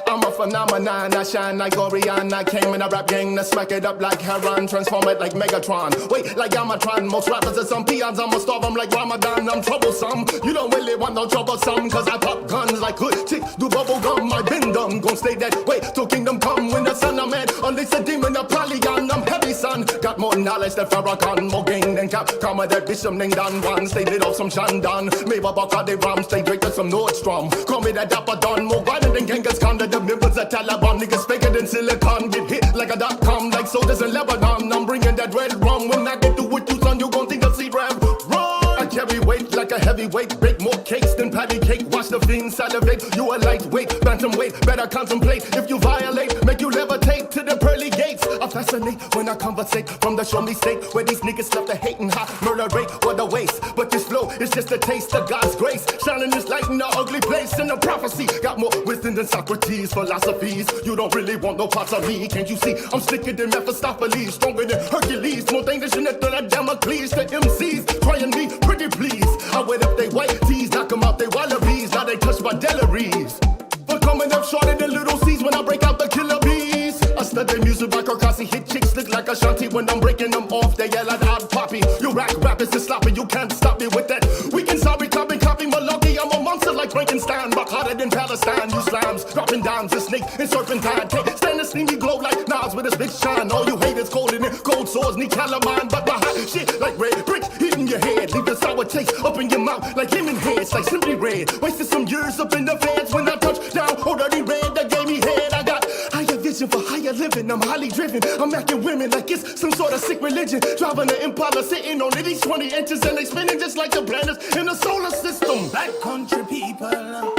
I'm a phenomenon, I shine like Orion. I came in a rap gang to smack it up like Heron, transform it like Megatron. Wait, like Yamatron, most rappers are some peons. I'ma starve them like Ramadan, I'm troublesome. You don't really want no troublesome, cause I pop guns like hood chicks do bubble gum. I been dumb, gon' stay that way till kingdom come. When the sun I'm at, unleash a demon, a polygon. I'm heavy, son. man. Got more knowledge than Farrakhan, more gang than Cap. Karma that bitch some name done one. Stay lit off some Shandan. Maybe Bacardi Ram, stay drink to some Nordstrom. Call me that Dapper Don, more violent than Genghis Khan. The members of Taliban, niggas faker than silicon. Get hit like a .com, like soldiers in Lebanon. I'm bringing that red rum. When I get through with you, son, you gon' think I see rap. Run! I carry weight like a heavyweight. Bake more cakes than patty cake. Watch the fiend salivate. You a lightweight, bantamweight. Better contemplate. If you violate, make you levitate to the pearly gates. I fascinate when I conversate from the show me state where these niggas love to hate and hot murder rate or the waste. But this flow is just a taste of God's grace. Shining this light in the ugly place in the prophecy. Got more wisdom than Socrates' philosophies. You don't really want no parts of me, can't you see? I'm slicker than Mephistopheles, stronger than Hercules, more dangerous than the Damocles. The MCs crying me pretty please. I wet up they white tees, knock them out they wallabies. Now they touch my deliries. For coming up shorter than little C's when I break out the killer bees. I study music by Karkasi, hit chicks look like Ashanti. When I'm breaking them off, they yell at odd poppy. You rack rappers is sloppy, you can't stop me with that. We can sorry, copy, malarkey. I'm a monster like Frankenstein, rock harder than Palestine. You slimes, dropping dimes, a snake and serpentine. Can't stand to see me glow like Nas with his big shine. All you haters colder than cold sores, need calamine. But behind shit like red brick hitting your head. Leave the sour taste up in your mouth like lemon heads, like Simply Red. Wasted some years up in the feds when I touched down. Already red, that gave me head. I got higher vision for higher living. I'm highly driven. I'm acting women like it's some sort of sick religion. Driving an Impala, sitting on it, each 20 inches, and they spinning just like the planets in the solar system. Black country people,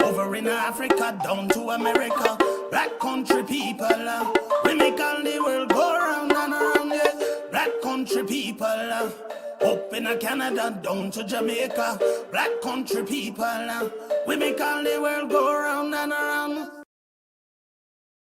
over in Africa, down to America. Black country people, we make all the world go round and around, yes. Black country people, up in Canada, down to Jamaica. Black country people, we make all the world go round and around.